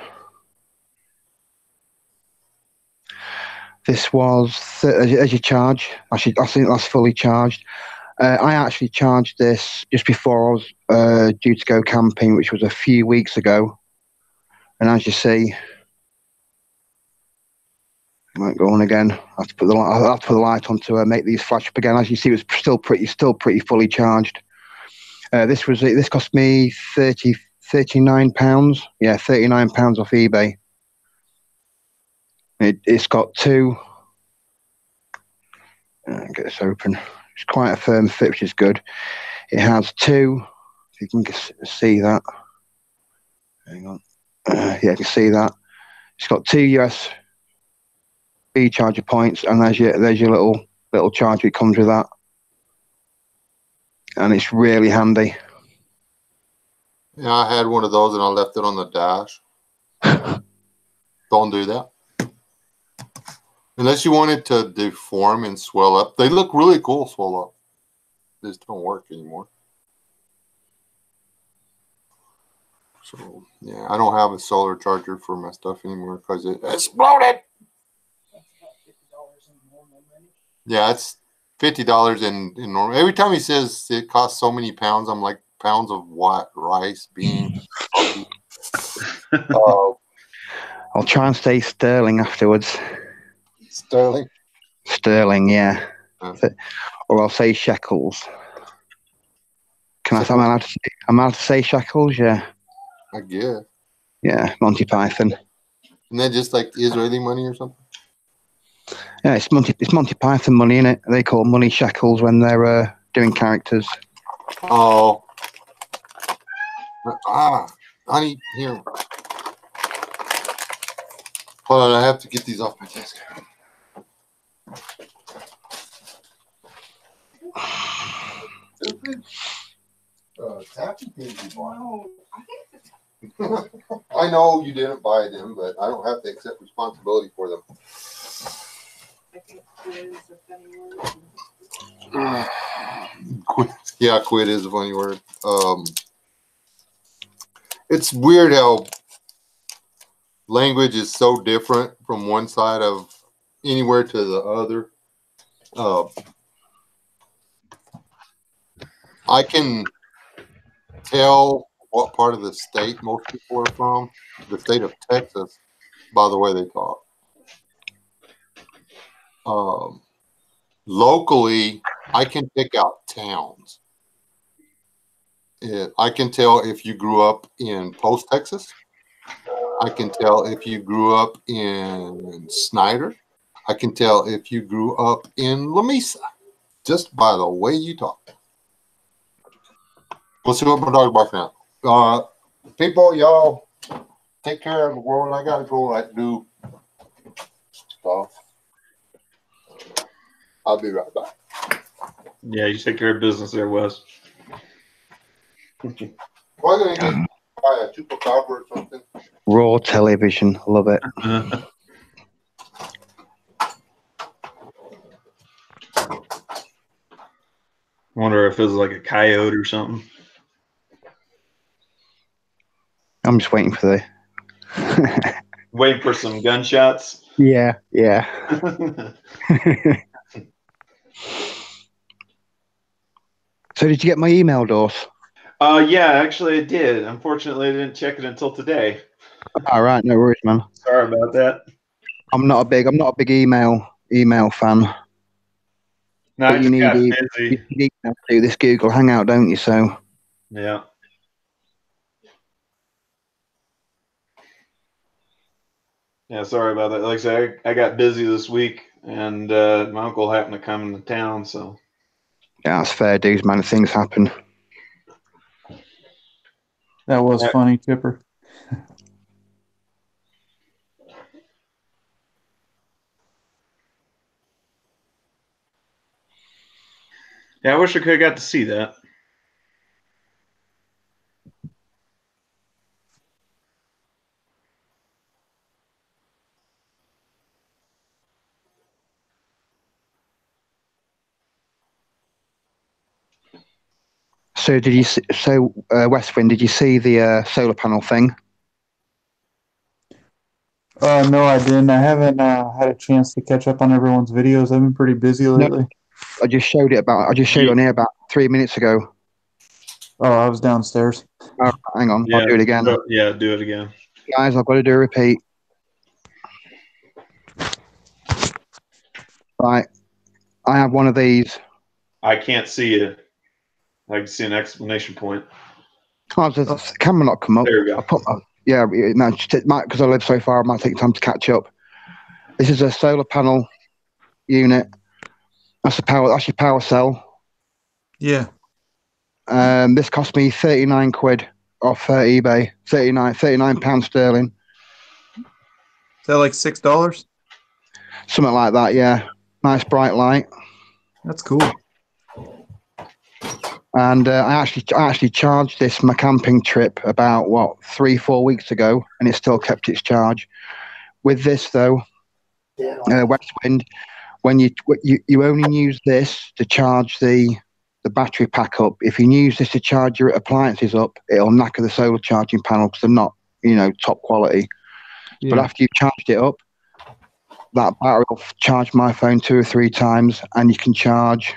as you charge. I think that's fully charged. I actually charged this just before I was due to go camping, which was a few weeks ago. And as you see, it won't go on again. I have to put the light on to make these flash up again. As you see, it was still pretty fully charged. This cost me £39. Yeah, £39 off eBay. It's got two. Get this open. It's quite a firm fit, which is good. It has two. If you can see that. Hang on. Yeah, you can see that. It's got two USB charger points, and there's your little charger. It comes with that, and it's really handy. Yeah, I had one of those and I left it on the dash. Don't do that. Unless you want it to deform and swell up. They look really cool swell up. They just don't work anymore. So, yeah, I don't have a solar charger for my stuff anymore because it exploded. Yeah, it's $50 in normal. Every time he says it costs so many pounds, I'm like, pounds of what? Rice, beans? I'll try and say sterling afterwards. Sterling, yeah. Or I'll say shekels. Am I allowed to say shekels? Yeah. I guess. Yeah, Monty Python. Isn't that just like Israeli money or something? Yeah, it's Monty Python money, innit? They call money shekels when they're doing characters. Oh. Honey, here. Hold on, I have to get these off my desk. Taffy things you bought. I know you didn't buy them, but I don't have to accept responsibility for them. I think quit is a funny word. Yeah, quit is a funny word. It's weird how language is so different from one side of anywhere to the other. I can tell what part of the state most people are from, the state of Texas, by the way they talk. Locally, I can pick out towns. I can tell if you grew up in Post, Texas. I can tell if you grew up in Snyder. I can tell if you grew up in La Mesa, just by the way you talk. We'll see what my dog barking at. People, y'all take care of the world. I gotta go do stuff. I'll be right back. Yeah, you take care of business there, Wes. Why don't you just buy a chupacabra or something? Raw television, love it. Wonder if it was like a coyote or something. I'm just waiting for the. Waiting for some gunshots. Yeah. So did you get my email, Dorse? Yeah, actually I did. Unfortunately, I didn't check it until today. All right, no worries, man. Sorry about that. I'm not a big email fan. No, I just got busy. You need to do this Google Hangout, don't you? So yeah. Yeah, sorry about that. Like I said, I got busy this week, and my uncle happened to come into town, so. Yeah, that's fair dues, man. Things happen. That was funny, Chipper. Yeah, I wish I could have got to see that. So did you? Westwind, did you see the solar panel thing? No, I didn't. I haven't had a chance to catch up on everyone's videos. I've been pretty busy lately. I just showed it on here about 3 minutes ago. Oh, I was downstairs. Oh, hang on, Yeah, I'll do it again. Yeah, do it again. Guys, I've got to do a repeat. Right. I have one of these. I can't see it. I can see an exclamation point. Oh, does the camera not come up? There we go. No, because I live so far, it might take time to catch up. This is a solar panel unit. That's your power cell. Yeah. This cost me 39 quid off eBay. 39 pounds sterling. Is that like $6? Something like that, yeah. Nice bright light. That's cool. And I actually charged this my camping trip about 3-4 weeks ago, and it still kept its charge. With this though, West Wind, when you only use this to charge the battery pack up. If you use this to charge your appliances up, it'll knacker the solar charging panel because they're not top quality. Yeah. But after you've charged it up, that battery will charge my phone 2 or 3 times, and you can charge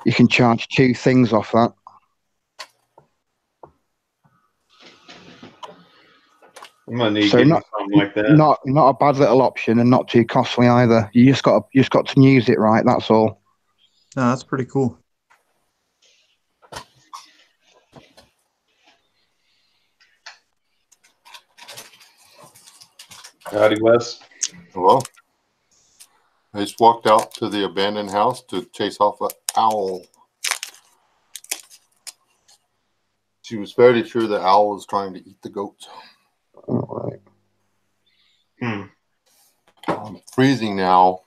2 things off that. I'm gonna need something like that. Not a bad little option, and not too costly either. You just got to use it right. That's all. No, that's pretty cool. Howdy, Wes. Hello. I just walked out to the abandoned house to chase off an owl. She was fairly sure the owl was trying to eat the goats. All right. I'm freezing now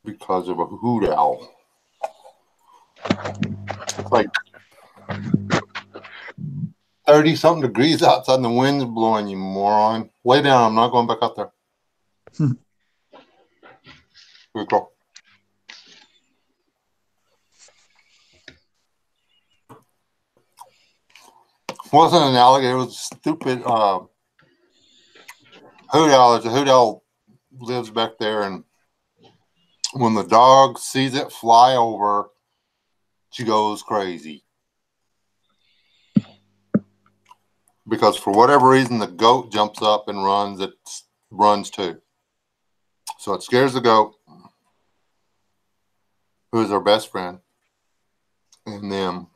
because of a hoot owl. It's like 30-something degrees outside and the wind's blowing, you moron. Lay down. I'm not going back out there. Good girl. Wasn't an alligator. It was a stupid hoot owl. The hoot owl lives back there, and when the dog sees it fly over, she goes crazy. Because for whatever reason, the goat jumps up and runs. It runs too. So it scares the goat, who is our best friend, and then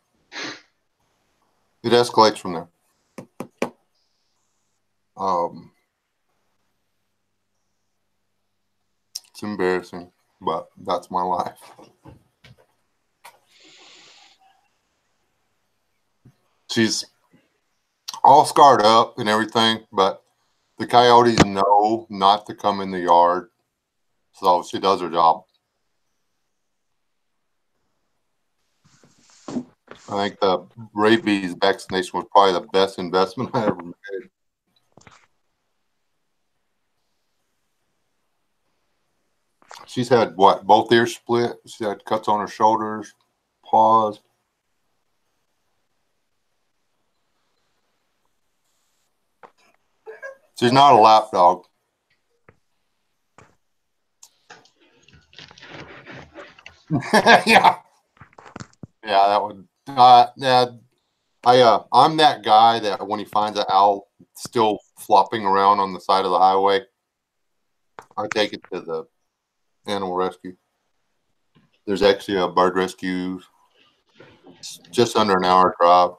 it escalates from there. It's embarrassing, but that's my life. She's all scarred up and everything, but the coyotes know not to come in the yard, so she does her job. I think the rabies vaccination was probably the best investment I ever made. She's had both ears split. She had cuts on her shoulders, paws. She's not a lap dog. Yeah, that would. I'm that guy that when he finds an owl still flopping around on the side of the highway, I take it to the animal rescue. There's actually a bird rescue just under an hour drive.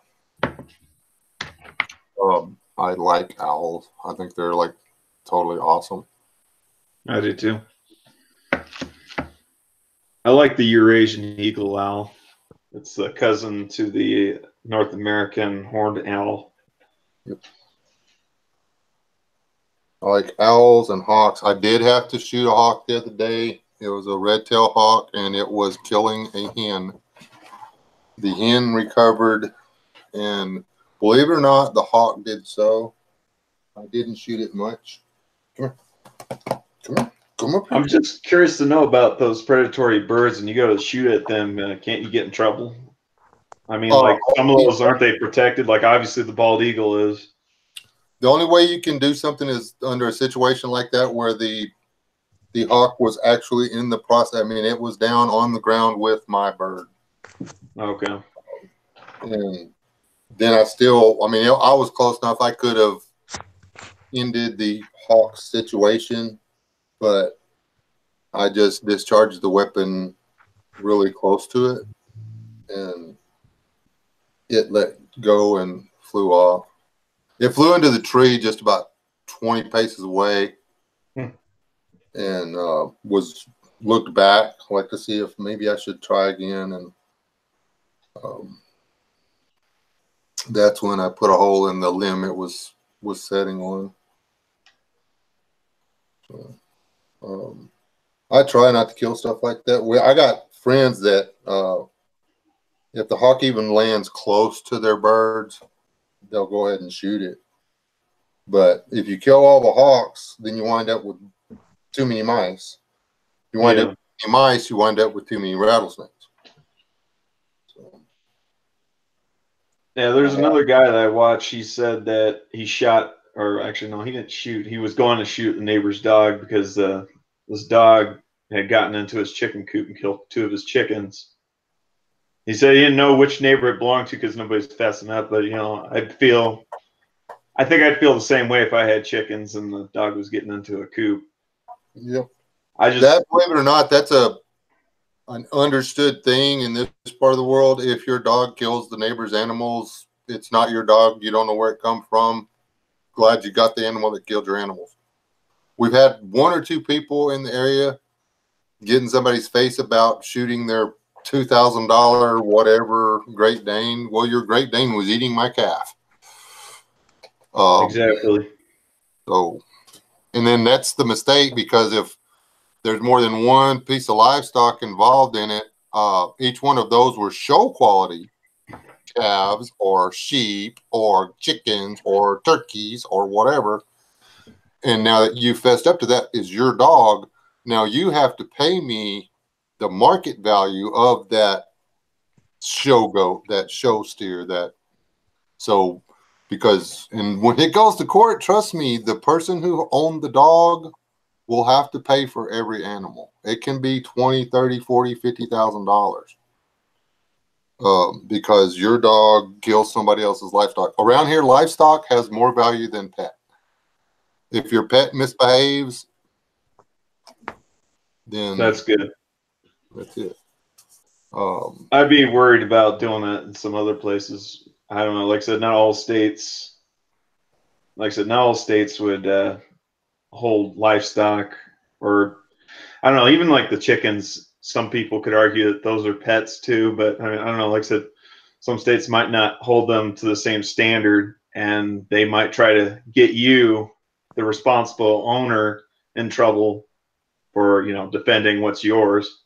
I like owls. I think they're like totally awesome. I do too. I like the Eurasian eagle owl. It's the cousin to the North American horned owl. Yep. I like owls and hawks. I did have to shoot a hawk the other day. It was a red-tailed hawk, and it was killing a hen. The hen recovered, and believe it or not, the hawk did so. I didn't shoot it much. Come here. Come up here. I'm just curious to know about those predatory birds, and you go to shoot at them. Can't you get in trouble? I mean, like some of those, aren't they protected? Like obviously the bald eagle is. The only way you can do something is under a situation like that where the hawk was actually in the process. I mean, it was down on the ground with my bird. Okay. And then I was close enough. I could have ended the hawk situation, but I just discharged the weapon really close to it, and it let go and flew off. It flew into the tree just about 20 paces away, and looked back like to see if maybe I should try again, and that's when I put a hole in the limb it was setting on. So, I try not to kill stuff like that. I got friends that if the hawk even lands close to their birds, they'll go ahead and shoot it. But if you kill all the hawks, then you wind up with too many mice. You wind up with too many mice, you wind up with too many rattlesnakes. So, yeah, there's another guy that I watched. He said that he shot, or actually, no, he didn't shoot. He was going to shoot the neighbor's dog because this dog had gotten into his chicken coop and killed 2 of his chickens. He said he didn't know which neighbor it belonged to because nobody's fast enough. But I think I'd feel the same way if I had chickens and the dog was getting into a coop. yep. Believe it or not, that's an understood thing in this part of the world. If your dog kills the neighbor's animals, it's not your dog. You don't know where it come from. Glad you got the animal that killed your animals. We've had 1 or 2 people in the area get in somebody's face about shooting their $2,000 whatever Great Dane. Well, your Great Dane was eating my calf. exactly. So, and then that's the mistake, because if there's more than one piece of livestock involved in it, each one of those were show quality calves or sheep or chickens or turkeys or whatever. And now that you fessed up to that is your dog, now you have to pay me the market value of that show goat, that show steer, because when it goes to court, trust me, the person who owned the dog will have to pay for every animal. It can be $20,000, $30,000, $40,000, $50,000, because your dog kills somebody else's livestock. Around here, livestock has more value than pet. If your pet misbehaves, then That's good. That's it. I'd be worried about doing that in some other places. I don't know. Like I said, not all states. Like I said, not all states would hold livestock, or I don't know. Even like the chickens, some people could argue that those are pets too. But I mean, I don't know. Like I said, some states might not hold them to the same standard, and they might try to get you, the responsible owner, in trouble for defending what's yours.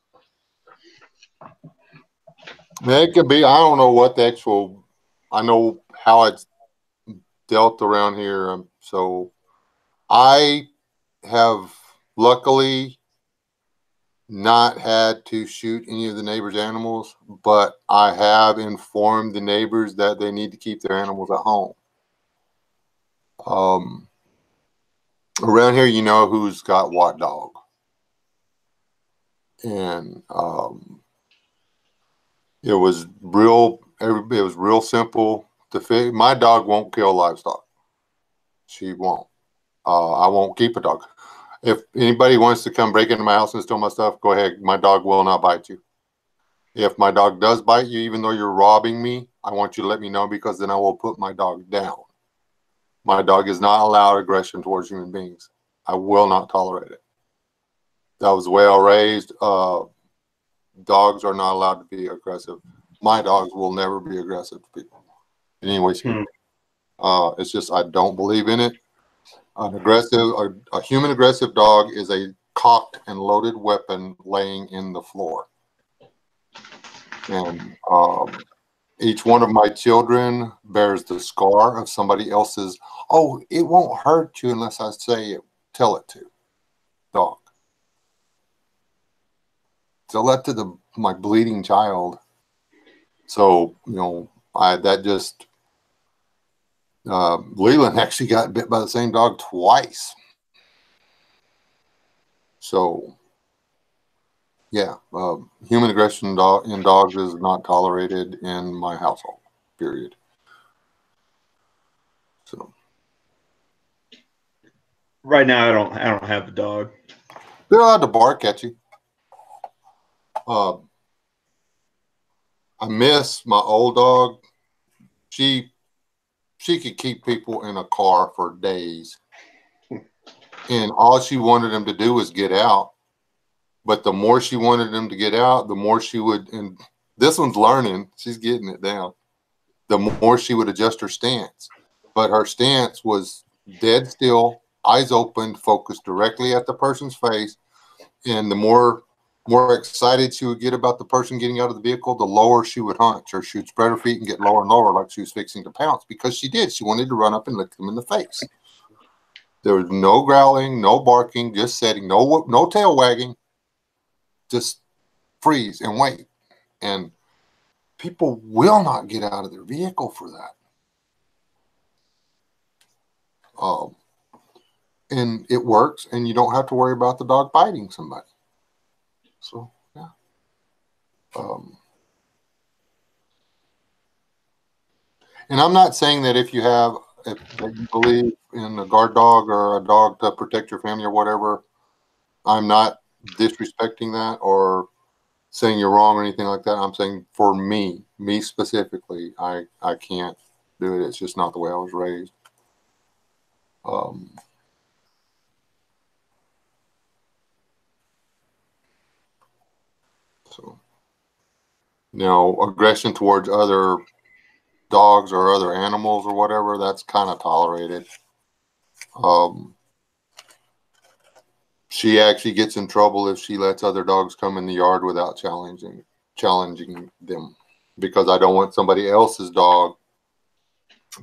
It could be. I don't know what the actual. I know how it's dealt around here. So I have luckily not had to shoot any of the neighbors' animals, but I have informed the neighbors that they need to keep their animals at home. Around here, you know who's got what dog, and it was real simple to fit. My dog won't kill livestock. She won't. I won't keep a dog. If anybody wants to come break into my house and steal my stuff, go ahead. My dog will not bite you. If my dog does bite you, even though you're robbing me, I want you to let me know, because then I will put my dog down. My dog is not allowed aggression towards human beings. I will not tolerate it. That was the way I was raised. Dogs are not allowed to be aggressive. My dogs will never be aggressive to people in any way, shape. It's just I don't believe in it. A human aggressive dog is a cocked and loaded weapon laying in the floor. And each one of my children bears the scar of somebody else's. Oh, it won't hurt you unless I say it. Tell it to. Dog. Tell that to my bleeding child. So Leland actually got bit by the same dog twice. So, yeah, human aggression in dogs is not tolerated in my household, period. So, Right now, I don't have a dog. they're allowed to bark at you. I miss my old dog. She could keep people in a car for days. And all she wanted them to do was get out. But the more she wanted them to get out, the more she would, and this one's learning, she's getting it down, the more she would adjust her stance. But her stance was dead still, eyes open, focused directly at the person's face. And the more excited she would get about the person getting out of the vehicle, the lower she would hunch, or she would spread her feet and get lower and lower like she was fixing to pounce, because she did. She wanted to run up and lick them in the face. There was no growling, no barking, just sitting, no tail wagging, just freeze and wait. And people will not get out of their vehicle for that. And it works, and you don't have to worry about the dog biting somebody. So, yeah. And I'm not saying that if you believe in a guard dog or a dog to protect your family or whatever, I'm not disrespecting that or saying you're wrong or anything like that. I'm saying for me specifically, I can't do it. It's just not the way I was raised. So, aggression towards other dogs or other animals or whatever, that's kind of tolerated. She actually gets in trouble if she lets other dogs come in the yard without challenging them, because I don't want somebody else's dog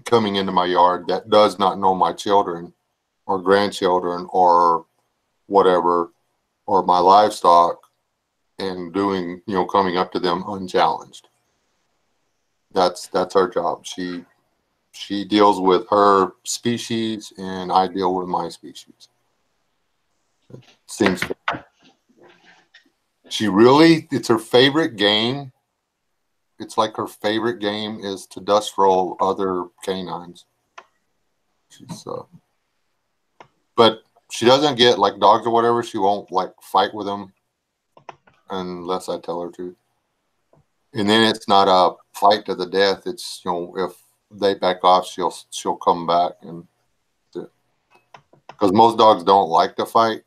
coming into my yard that does not know my children or grandchildren or whatever, or my livestock, and doing, coming up to them unchallenged. That's her job. She deals with her species, and I deal with my species. It seems fair. It's her favorite game. It's like her favorite game is to dust roll other canines. But she doesn't get, like dogs or whatever, she won't like fight with them unless I tell her to. And then it's not a fight to the death. It's, if they back off, she'll come back, and because most dogs don't like to fight.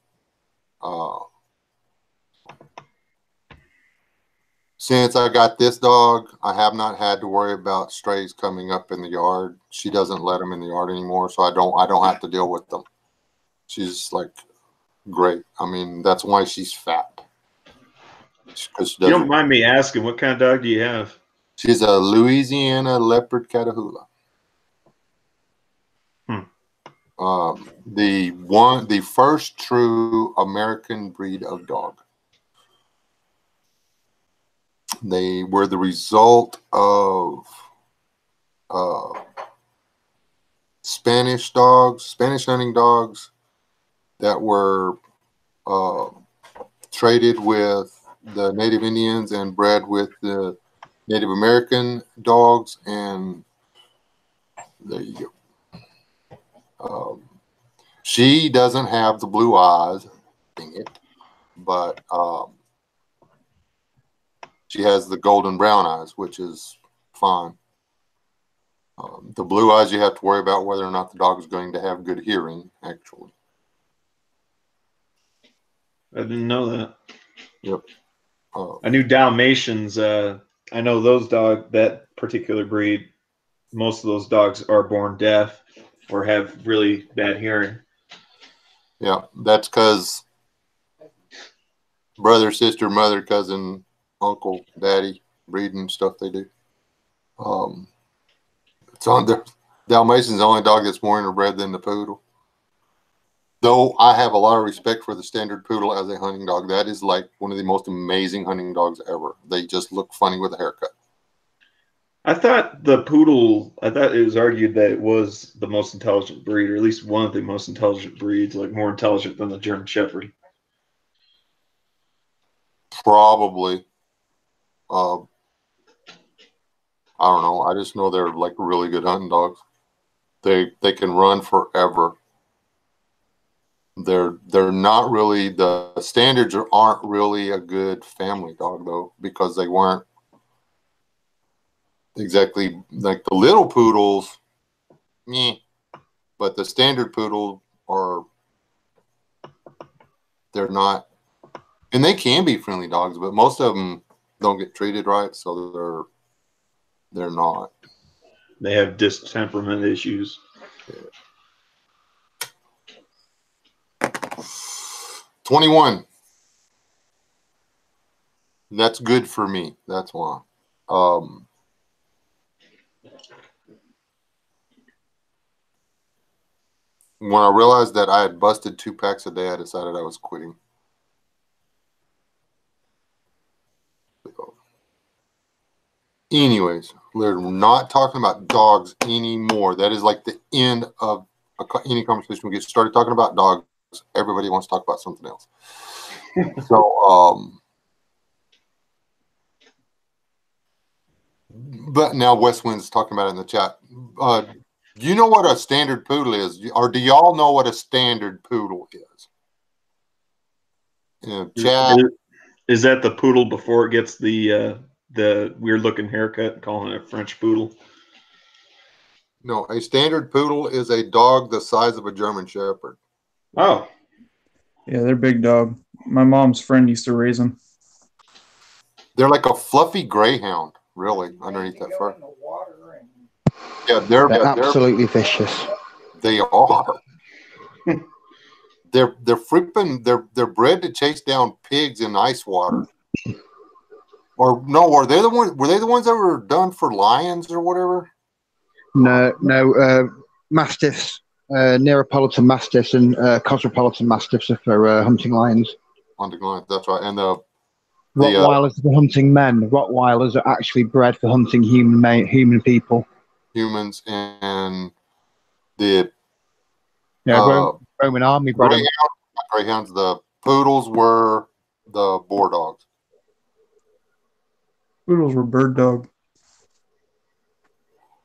Since I got this dog, I have not had to worry about strays coming up in the yard. She doesn't let them in the yard anymore, so I don't have to deal with them. She's like great. I mean, that's why she's fat. You don't mind me asking, what kind of dog do you have? She's a Louisiana Leopard Catahoula. The first true American breed of dog. They were the result of Spanish hunting dogs that were traded with the Native Indians and bred with the Native American dogs, and there you go. She doesn't have the blue eyes, dang it, but she has the golden brown eyes, which is fine. The blue eyes, you have to worry about whether or not the dog is going to have good hearing, actually. I didn't know that. Yep. I knew Dalmatians. I know that particular breed, most of those dogs are born deaf or have really bad hearing. Yeah, that's because brother, sister, mother, cousin, uncle, daddy, breeding stuff they do. It's on there. Dalmatian's the only dog that's more interbred than the poodle. Though I have a lot of respect for the standard poodle as a hunting dog. That is like one of the most amazing hunting dogs ever. They just look funny with a haircut. I thought it was argued that it was the most intelligent breed, or at least one of the most intelligent breeds, like more intelligent than the German Shepherd. Probably. I don't know. I just know they're like really good hunting dogs. They can run forever. They're not really, the standards aren't really a good family dog though, because they weren't exactly like the little poodles, meh, but the standard poodle they're not, and they can be friendly dogs, but most of them don't get treated right, so they're not. They have distemperament issues. Yeah. 21. That's good for me. That's why. When I realized that I had busted 2 packs a day, I decided I was quitting. Anyways, we're not talking about dogs anymore. That is like the end of any conversation. We get started talking about dogs, everybody wants to talk about something else. So, but now West Wind's talking about it in the chat. Do you know what a standard poodle is? Or do y'all know what a standard poodle is? Chat. Is that the poodle before it gets the weird looking haircut, calling it a French poodle? No, a standard poodle is a dog the size of a German Shepherd. Oh. Yeah, they're big dog. My mom's friend used to raise them. They're like a fluffy greyhound, really, underneath that fur. Yeah, they're absolutely vicious. They are. They're freaking. They're bred to chase down pigs in ice water. Or no, were they the ones that were done for lions or whatever? No. Mastiffs, Neapolitan Mastiffs, and Cosmopolitan Mastiffs are for hunting lions. Hunting lions, that's right. And the Rottweilers are for hunting men. Rottweilers are actually bred for hunting human people. Humans and the Roman army bred them. Greyhounds. The poodles were the boar dogs. Poodles were bird dog.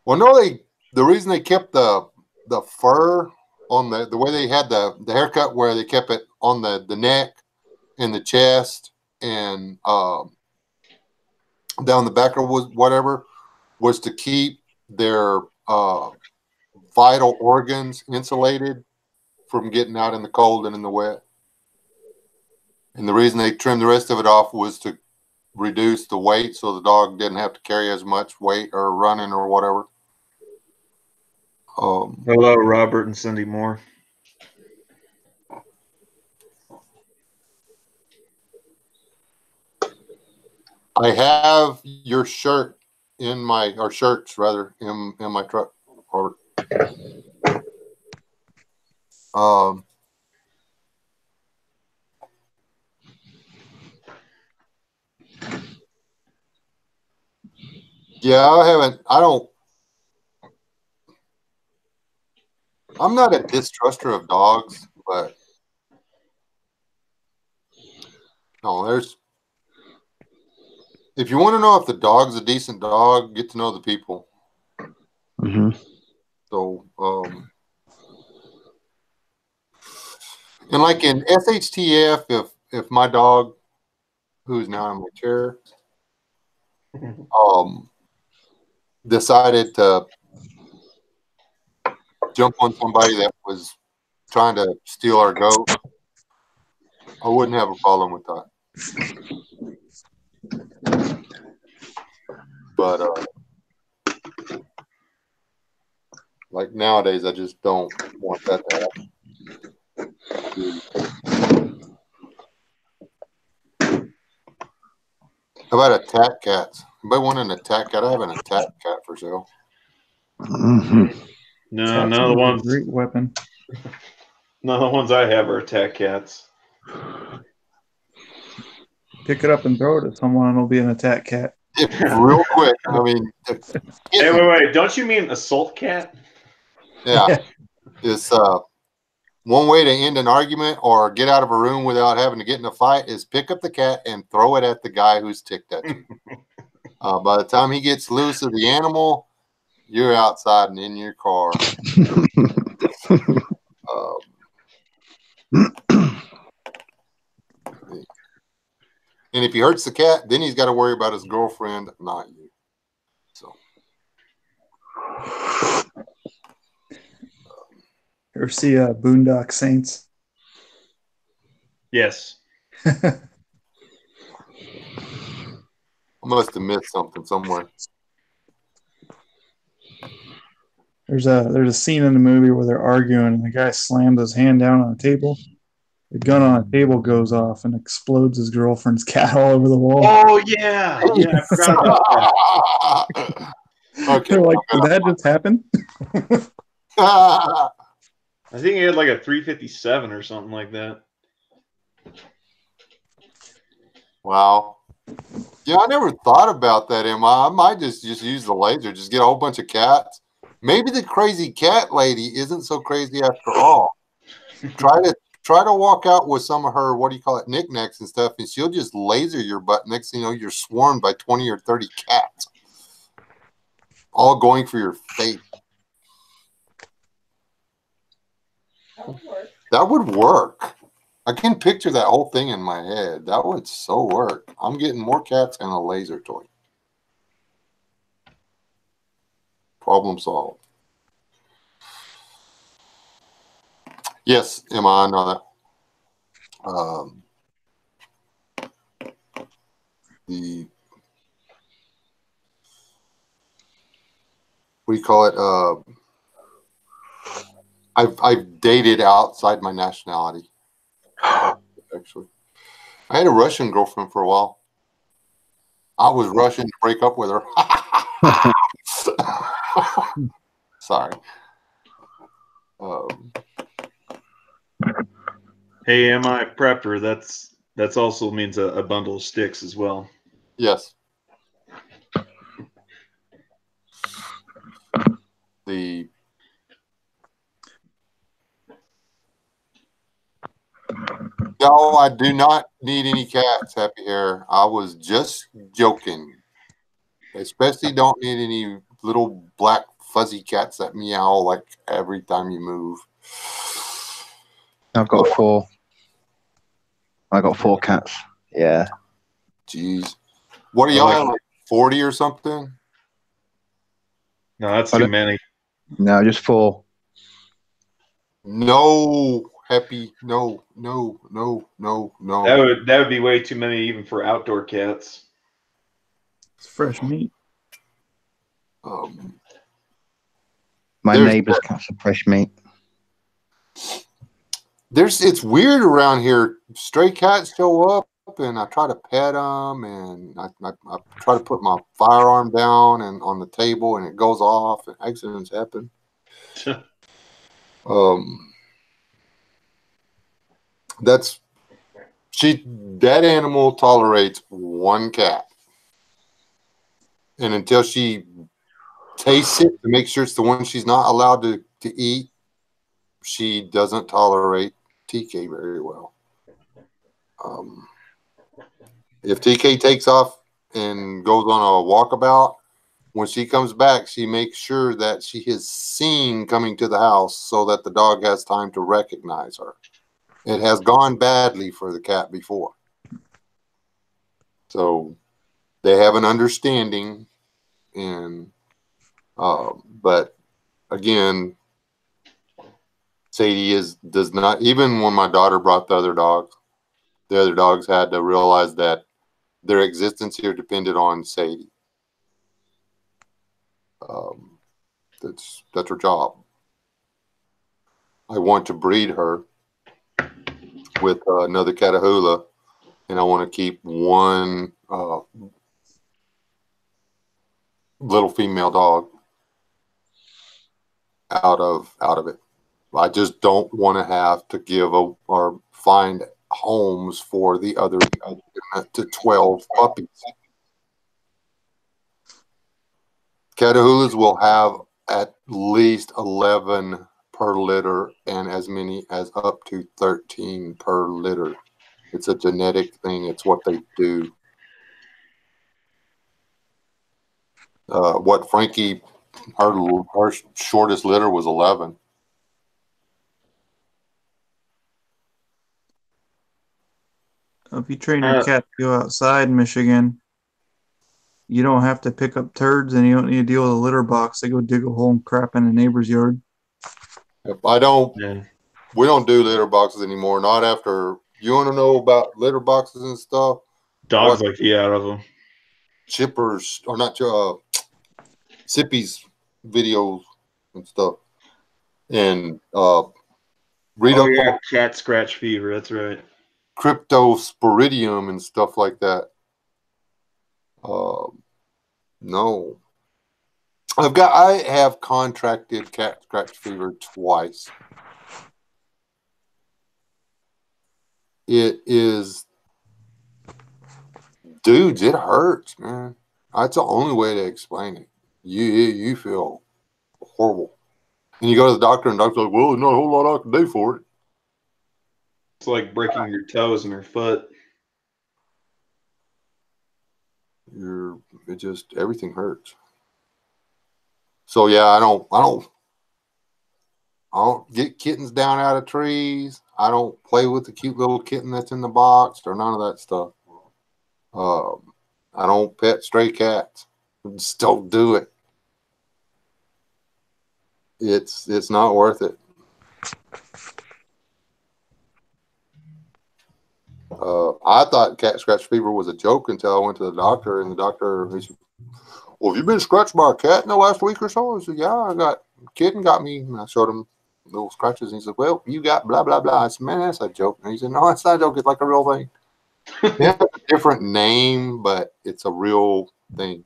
Well, no, the reason they kept the fur on the way they had the haircut, where they kept it on the neck and the chest and down the back or whatever, was to keep their vital organs insulated from getting out in the cold and in the wet. And the reason they trimmed the rest of it off was to reduce the weight, so the dog didn't have to carry as much weight or running or whatever. Hello, Robert and Cindy Moore. I have your shirt shirts rather in my truck, Robert. Yeah, I'm not a distruster of dogs, but no, if you want to know if the dog's a decent dog, get to know the people. Mm-hmm. So, and like in SHTF, if my dog, who's now in my chair, decided to jump on somebody that was trying to steal our goat, I wouldn't have a problem with that. But like nowadays, I just don't want that to happen. How about attack cats? Anybody want an attack cat? I have an attack cat for sale. Mm-hmm. No, none of the ones. Great weapon. None of the ones I have are attack cats. Pick it up and throw it at someone, and it'll be an attack cat. Real quick. I mean, hey, wait! Don't you mean assault cat? Yeah. It's one way to end an argument or get out of a room without having to get in a fight is pick up the cat and throw it at the guy who's ticked at you. By the time he gets loose of the animal, you're outside and in your car. And if he hurts the cat, then he's got to worry about his girlfriend, not you. So, Ever see Boondock Saints? Yes. I must have missed something somewhere. There's a scene in the movie where they're arguing and the guy slams his hand down on a table. The gun on the table goes off and explodes his girlfriend's cat all over the wall. Oh yeah, yeah. I forgot about that. Okay. They're like, did that just happen? I think he had like a 357 or something like that. Wow. Yeah, I never thought about that, Emma. I might just use the laser, just get a whole bunch of cats. Maybe the crazy cat lady isn't so crazy after all. Try to walk out with some of her, what do you call it, knickknacks and stuff, and she'll just laser your butt. Next thing you know, you're swarmed by 20 or 30 cats, all going for your face. That would work. That would work. I can picture that whole thing in my head. That would so work. I'm getting more cats and a laser toy. Problem solved. Yes, Emma, I know that. What do you call it? I've dated outside my nationality. Actually, I had a Russian girlfriend for a while. I was rushing to break up with her. Sorry. Hey, am I prepper? That's also means a bundle of sticks as well. Yes. No, I do not need any cats, Happy Hair. I was just joking. Especially don't need any little black fuzzy cats that meow like every time you move. I've got four. I got 4 cats. Yeah. Jeez. What are y'all have, like 40 or something? No, that's too many. No, just 4. No, Happy. No. That would be way too many even for outdoor cats. It's fresh meat. My neighbor's cats are fresh meat. It's weird around here. Stray cats show up, and I try to pet them, and I try to put my firearm down and on the table, and it goes off, and accidents happen. That animal tolerates 1 cat, and until she tastes it to make sure it's the one she's not allowed to eat, she doesn't tolerate TK very well. If TK takes off and goes on a walkabout, when she comes back, she makes sure that she is seen coming to the house so that the dog has time to recognize her. It has gone badly for the cat before. So they have an understanding, and but again, Sadie does not, even when my daughter brought the other dogs had to realize that their existence here depended on Sadie. That's her job. I want to breed her with another Catahoula, and I want to keep one little female dog out of it. I just don't want to have to give or find homes for the other to 12 puppies. Catahoulas will have at least 11 per litter and as many as up to 13 per litter. It's a genetic thing. It's what they do. What Frankie, her shortest litter was 11. If you train your cat to go outside in Michigan, you don't have to pick up turds and you don't need to deal with a litter box. They go dig a hole and crap in a neighbor's yard. We don't do litter boxes anymore. Not after. You want to know about litter boxes and stuff? Dogs like to eat out of them. Chippers, or not Sippy's videos and stuff. And read up on cat scratch fever. That's right. cryptosporidium and stuff like that. No. I have contracted cat scratch fever twice. It is, dudes, it hurts, man. That's the only way to explain it. You feel horrible. And you go to the doctor and the doctor's like, well, there's not a whole lot I can do for it. It's like breaking your toes in your foot. Everything hurts. So yeah, I don't get kittens down out of trees. I don't play with the cute little kitten that's in the box or none of that stuff. I don't pet stray cats. Just don't do it. It's not worth it. I thought cat scratch fever was a joke until I went to the doctor, and the doctor, he said, well, have you been scratched by a cat in the last week or so? I said, yeah, kitten got me. And I showed him little scratches, and he said, well, you got blah, blah, blah. I said, man, that's a joke. And he said, no, it's not a joke. It's like a real thing. It has a different name, but it's a real thing.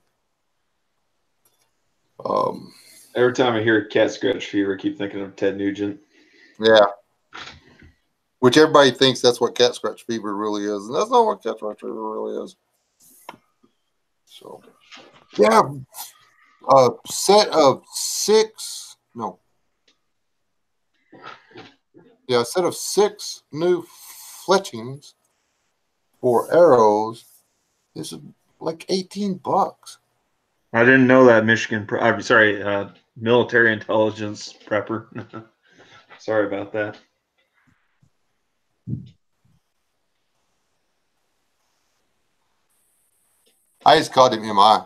Every time I hear cat scratch fever, I keep thinking of Ted Nugent. Yeah. Which everybody thinks that's what cat scratch fever really is. And that's not what cat scratch fever really is. So, yeah. A set of 6 new fletchings for arrows. This is like $18. I didn't know that military intelligence prepper. Sorry about that. I just called him MI.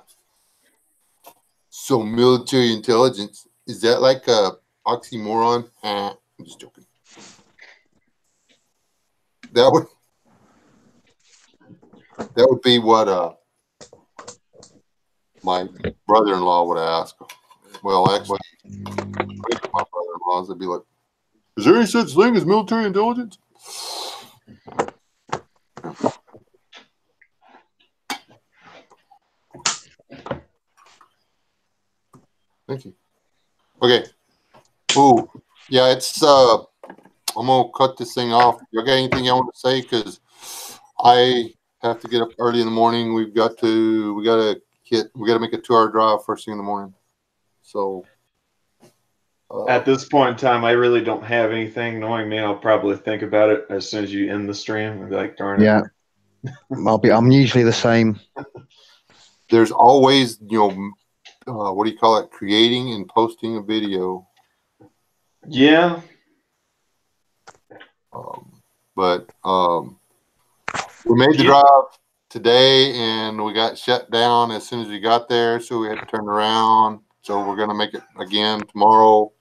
So military intelligence, is that like a oxymoron? I'm just joking. That would be what my brother-in-law would ask. Well, actually, my brother-in-laws would be like, is there any such thing as military intelligence? Thank you. Okay. Oh, yeah, it's I'm gonna cut this thing off. You got anything you want to say? Because I have to get up early in the morning. We got to make a 2-hour drive first thing in the morning. So at this point in time, I really don't have anything. Knowing me, I'll probably think about it as soon as you end the stream. I'll be like, darn it. Yeah. I'm usually the same. There's always, what do you call it? Creating and posting a video. Yeah. But we made the drive today, and we got shut down as soon as we got there, so we had to turn around. So we're gonna make it again tomorrow,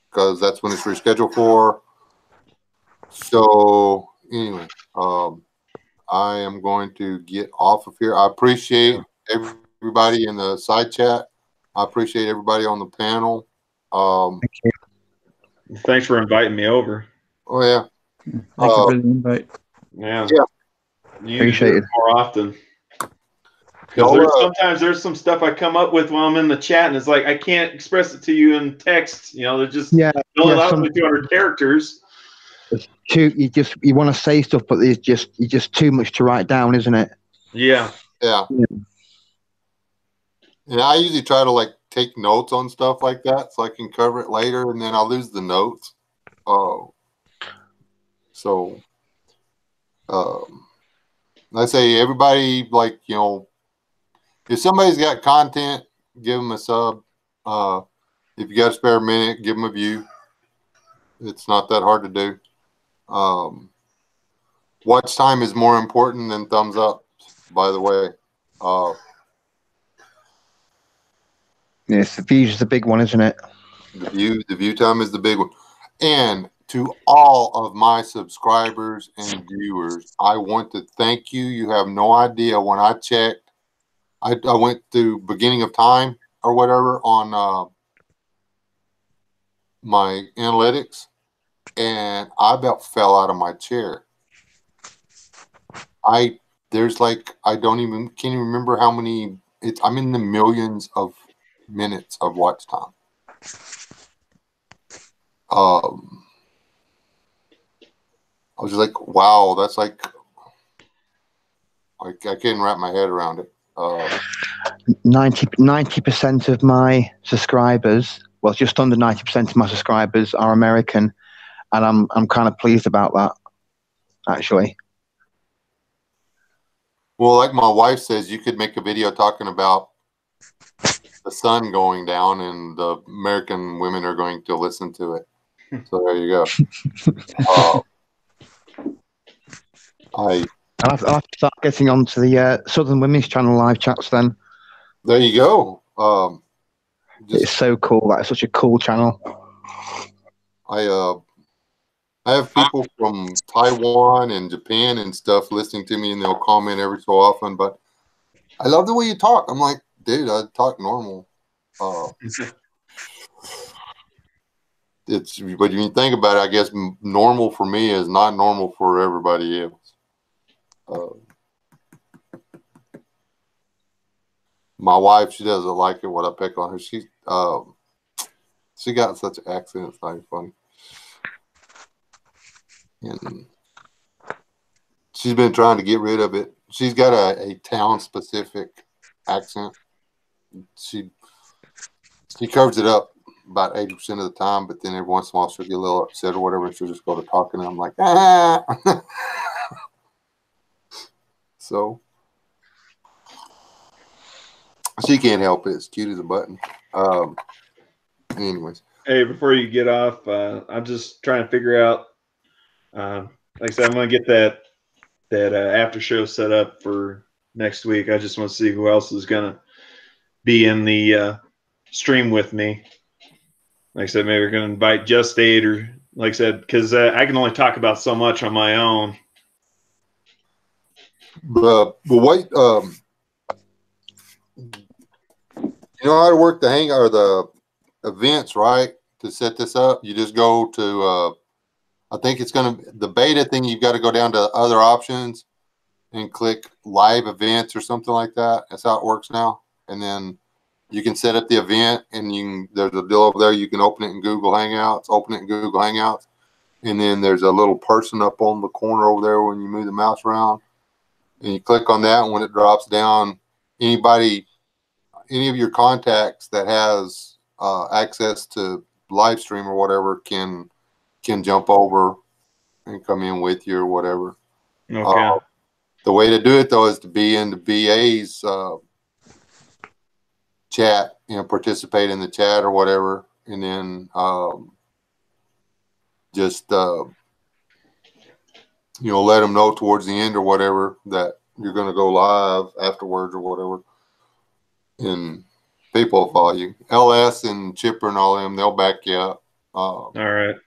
because that's when it's rescheduled for. So anyway, I am going to get off of here. I appreciate everybody in the side chat. I appreciate everybody on the panel. Thank you. Thanks for inviting me over. Oh yeah. Thank you for the invite. Yeah. You Appreciate it more often. Because sometimes there's some stuff I come up with while I'm in the chat, and it's like I can't express it to you in text. They're just only allowed to 200 characters. You want to say stuff, but it's just too much to write down, isn't it? Yeah. Yeah. And I usually try to take notes on stuff like that so I can cover it later, and then I'll lose the notes. So I say everybody, like, you know, if somebody's got content, give them a sub. If you got a spare minute, give them a view. It's not that hard to do. Watch time is more important than thumbs up, by the way. Yes, the views is the big one, isn't it? The view time is the big one. And to all of my subscribers and viewers, I want to thank you. You have no idea. When I checked, I went to beginning of time or whatever on my analytics, and I about fell out of my chair. There's like, I can't even remember how many. I'm in the millions of minutes of watch time. I was just like, wow, that's like, I can't wrap my head around it. 90% of my subscribers, well, just under 90% of my subscribers are American, and I'm kind of pleased about that, actually. Well, like my wife says, you could make a video talking about the sun going down, and the American women are going to listen to it. So there you go. I'll have to start getting onto the Southern Women's Channel live chats then. There you go. It's so cool. That's such a cool channel. I have people from Taiwan and Japan and stuff listening to me, and they'll comment every so often. But I love the way you talk. I'm like, dude, I talk normal. But when you think about it, I guess normal for me is not normal for everybody else. My wife, she doesn't like it when I pick on her. She got such an accent. It's not even funny. And she's been trying to get rid of it. She's got a town-specific accent. She covers it up about 80% of the time, but then every once in a while she'll get a little upset or whatever, and she'll just go to talking, and I'm like, ah. So she can't help it. It's cute as a button. Anyways. Hey, before you get off, I'm just trying to figure out. Like I said, I'm going to get that after show set up for next week. I just want to see who else is going to be in the stream with me. Like I said, maybe we're going to invite Just Aid, or like I said, because I can only talk about so much on my own. But wait, you know how to work the or the events, right? To set this up, you just go to I think it's going to, the beta thing, you've got to go down to other options and click live events or something like that. That's how it works now. And then you can set up the event, and there's a deal over there. You can open it in Google Hangouts. And then there's a little person up on the corner over there when you move the mouse around. And you click on that, and when it drops down, any of your contacts that has access to live stream or whatever can jump over and come in with you or whatever. Okay. The way to do it, though, is to be in the BA's chat, participate in the chat or whatever, and then just let them know towards the end or whatever that you're going to go live afterwards or whatever, and people will follow you. LS and Chipper and all them, they'll back you up. All right.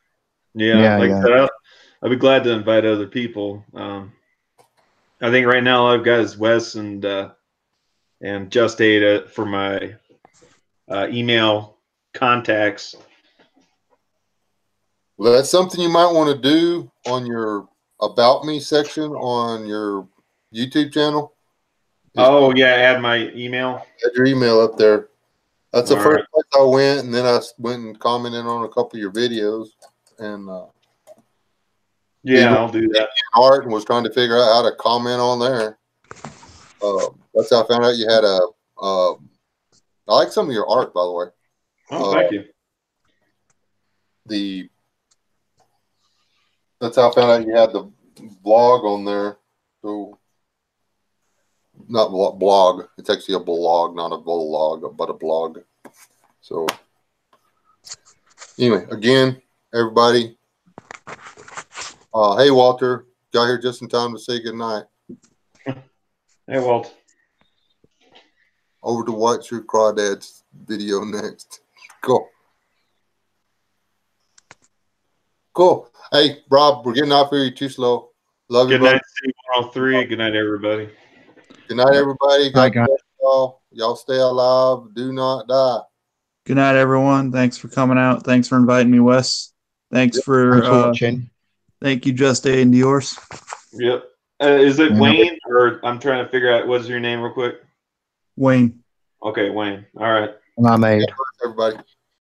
Yeah, I said, I'll be glad to invite other people. I think right now all I've got is Wes and Just Aid for my email contacts. Well, that's something you might want to do on your About Me section on your YouTube channel. Oh, yeah, add my email. Add your email up there. That's the first place I went, and then I went and commented on a couple of your videos. And yeah, I'll do that. Art and was trying to figure out how to comment on there. That's how I found out you had I like some of your art, by the way. Oh, thank you. That's how I found out you had the blog on there. So, not blog. It's actually a blog, not a vlog, but a blog. So, anyway, again, everybody. Hey, Walter, got here just in time to say goodnight. Hey, Walt. Over to watch your crawdads video next. Cool. Cool. Hey, Rob, we're getting off here. You're too slow. Love you, Good buddy. night, C103. Good night, everybody. Good night, everybody. God guys. bless y'all. Y'all stay alive. Do not die. Good night, everyone. Thanks for coming out. Thanks for inviting me, Wes. Thanks for Thanks for watching. thank you, Just A and Dior's. Yep. Is it Yeah. Wayne, or I'm trying to figure out what's your name real quick? Wayne. Okay, Wayne. All right. And I made. Everybody.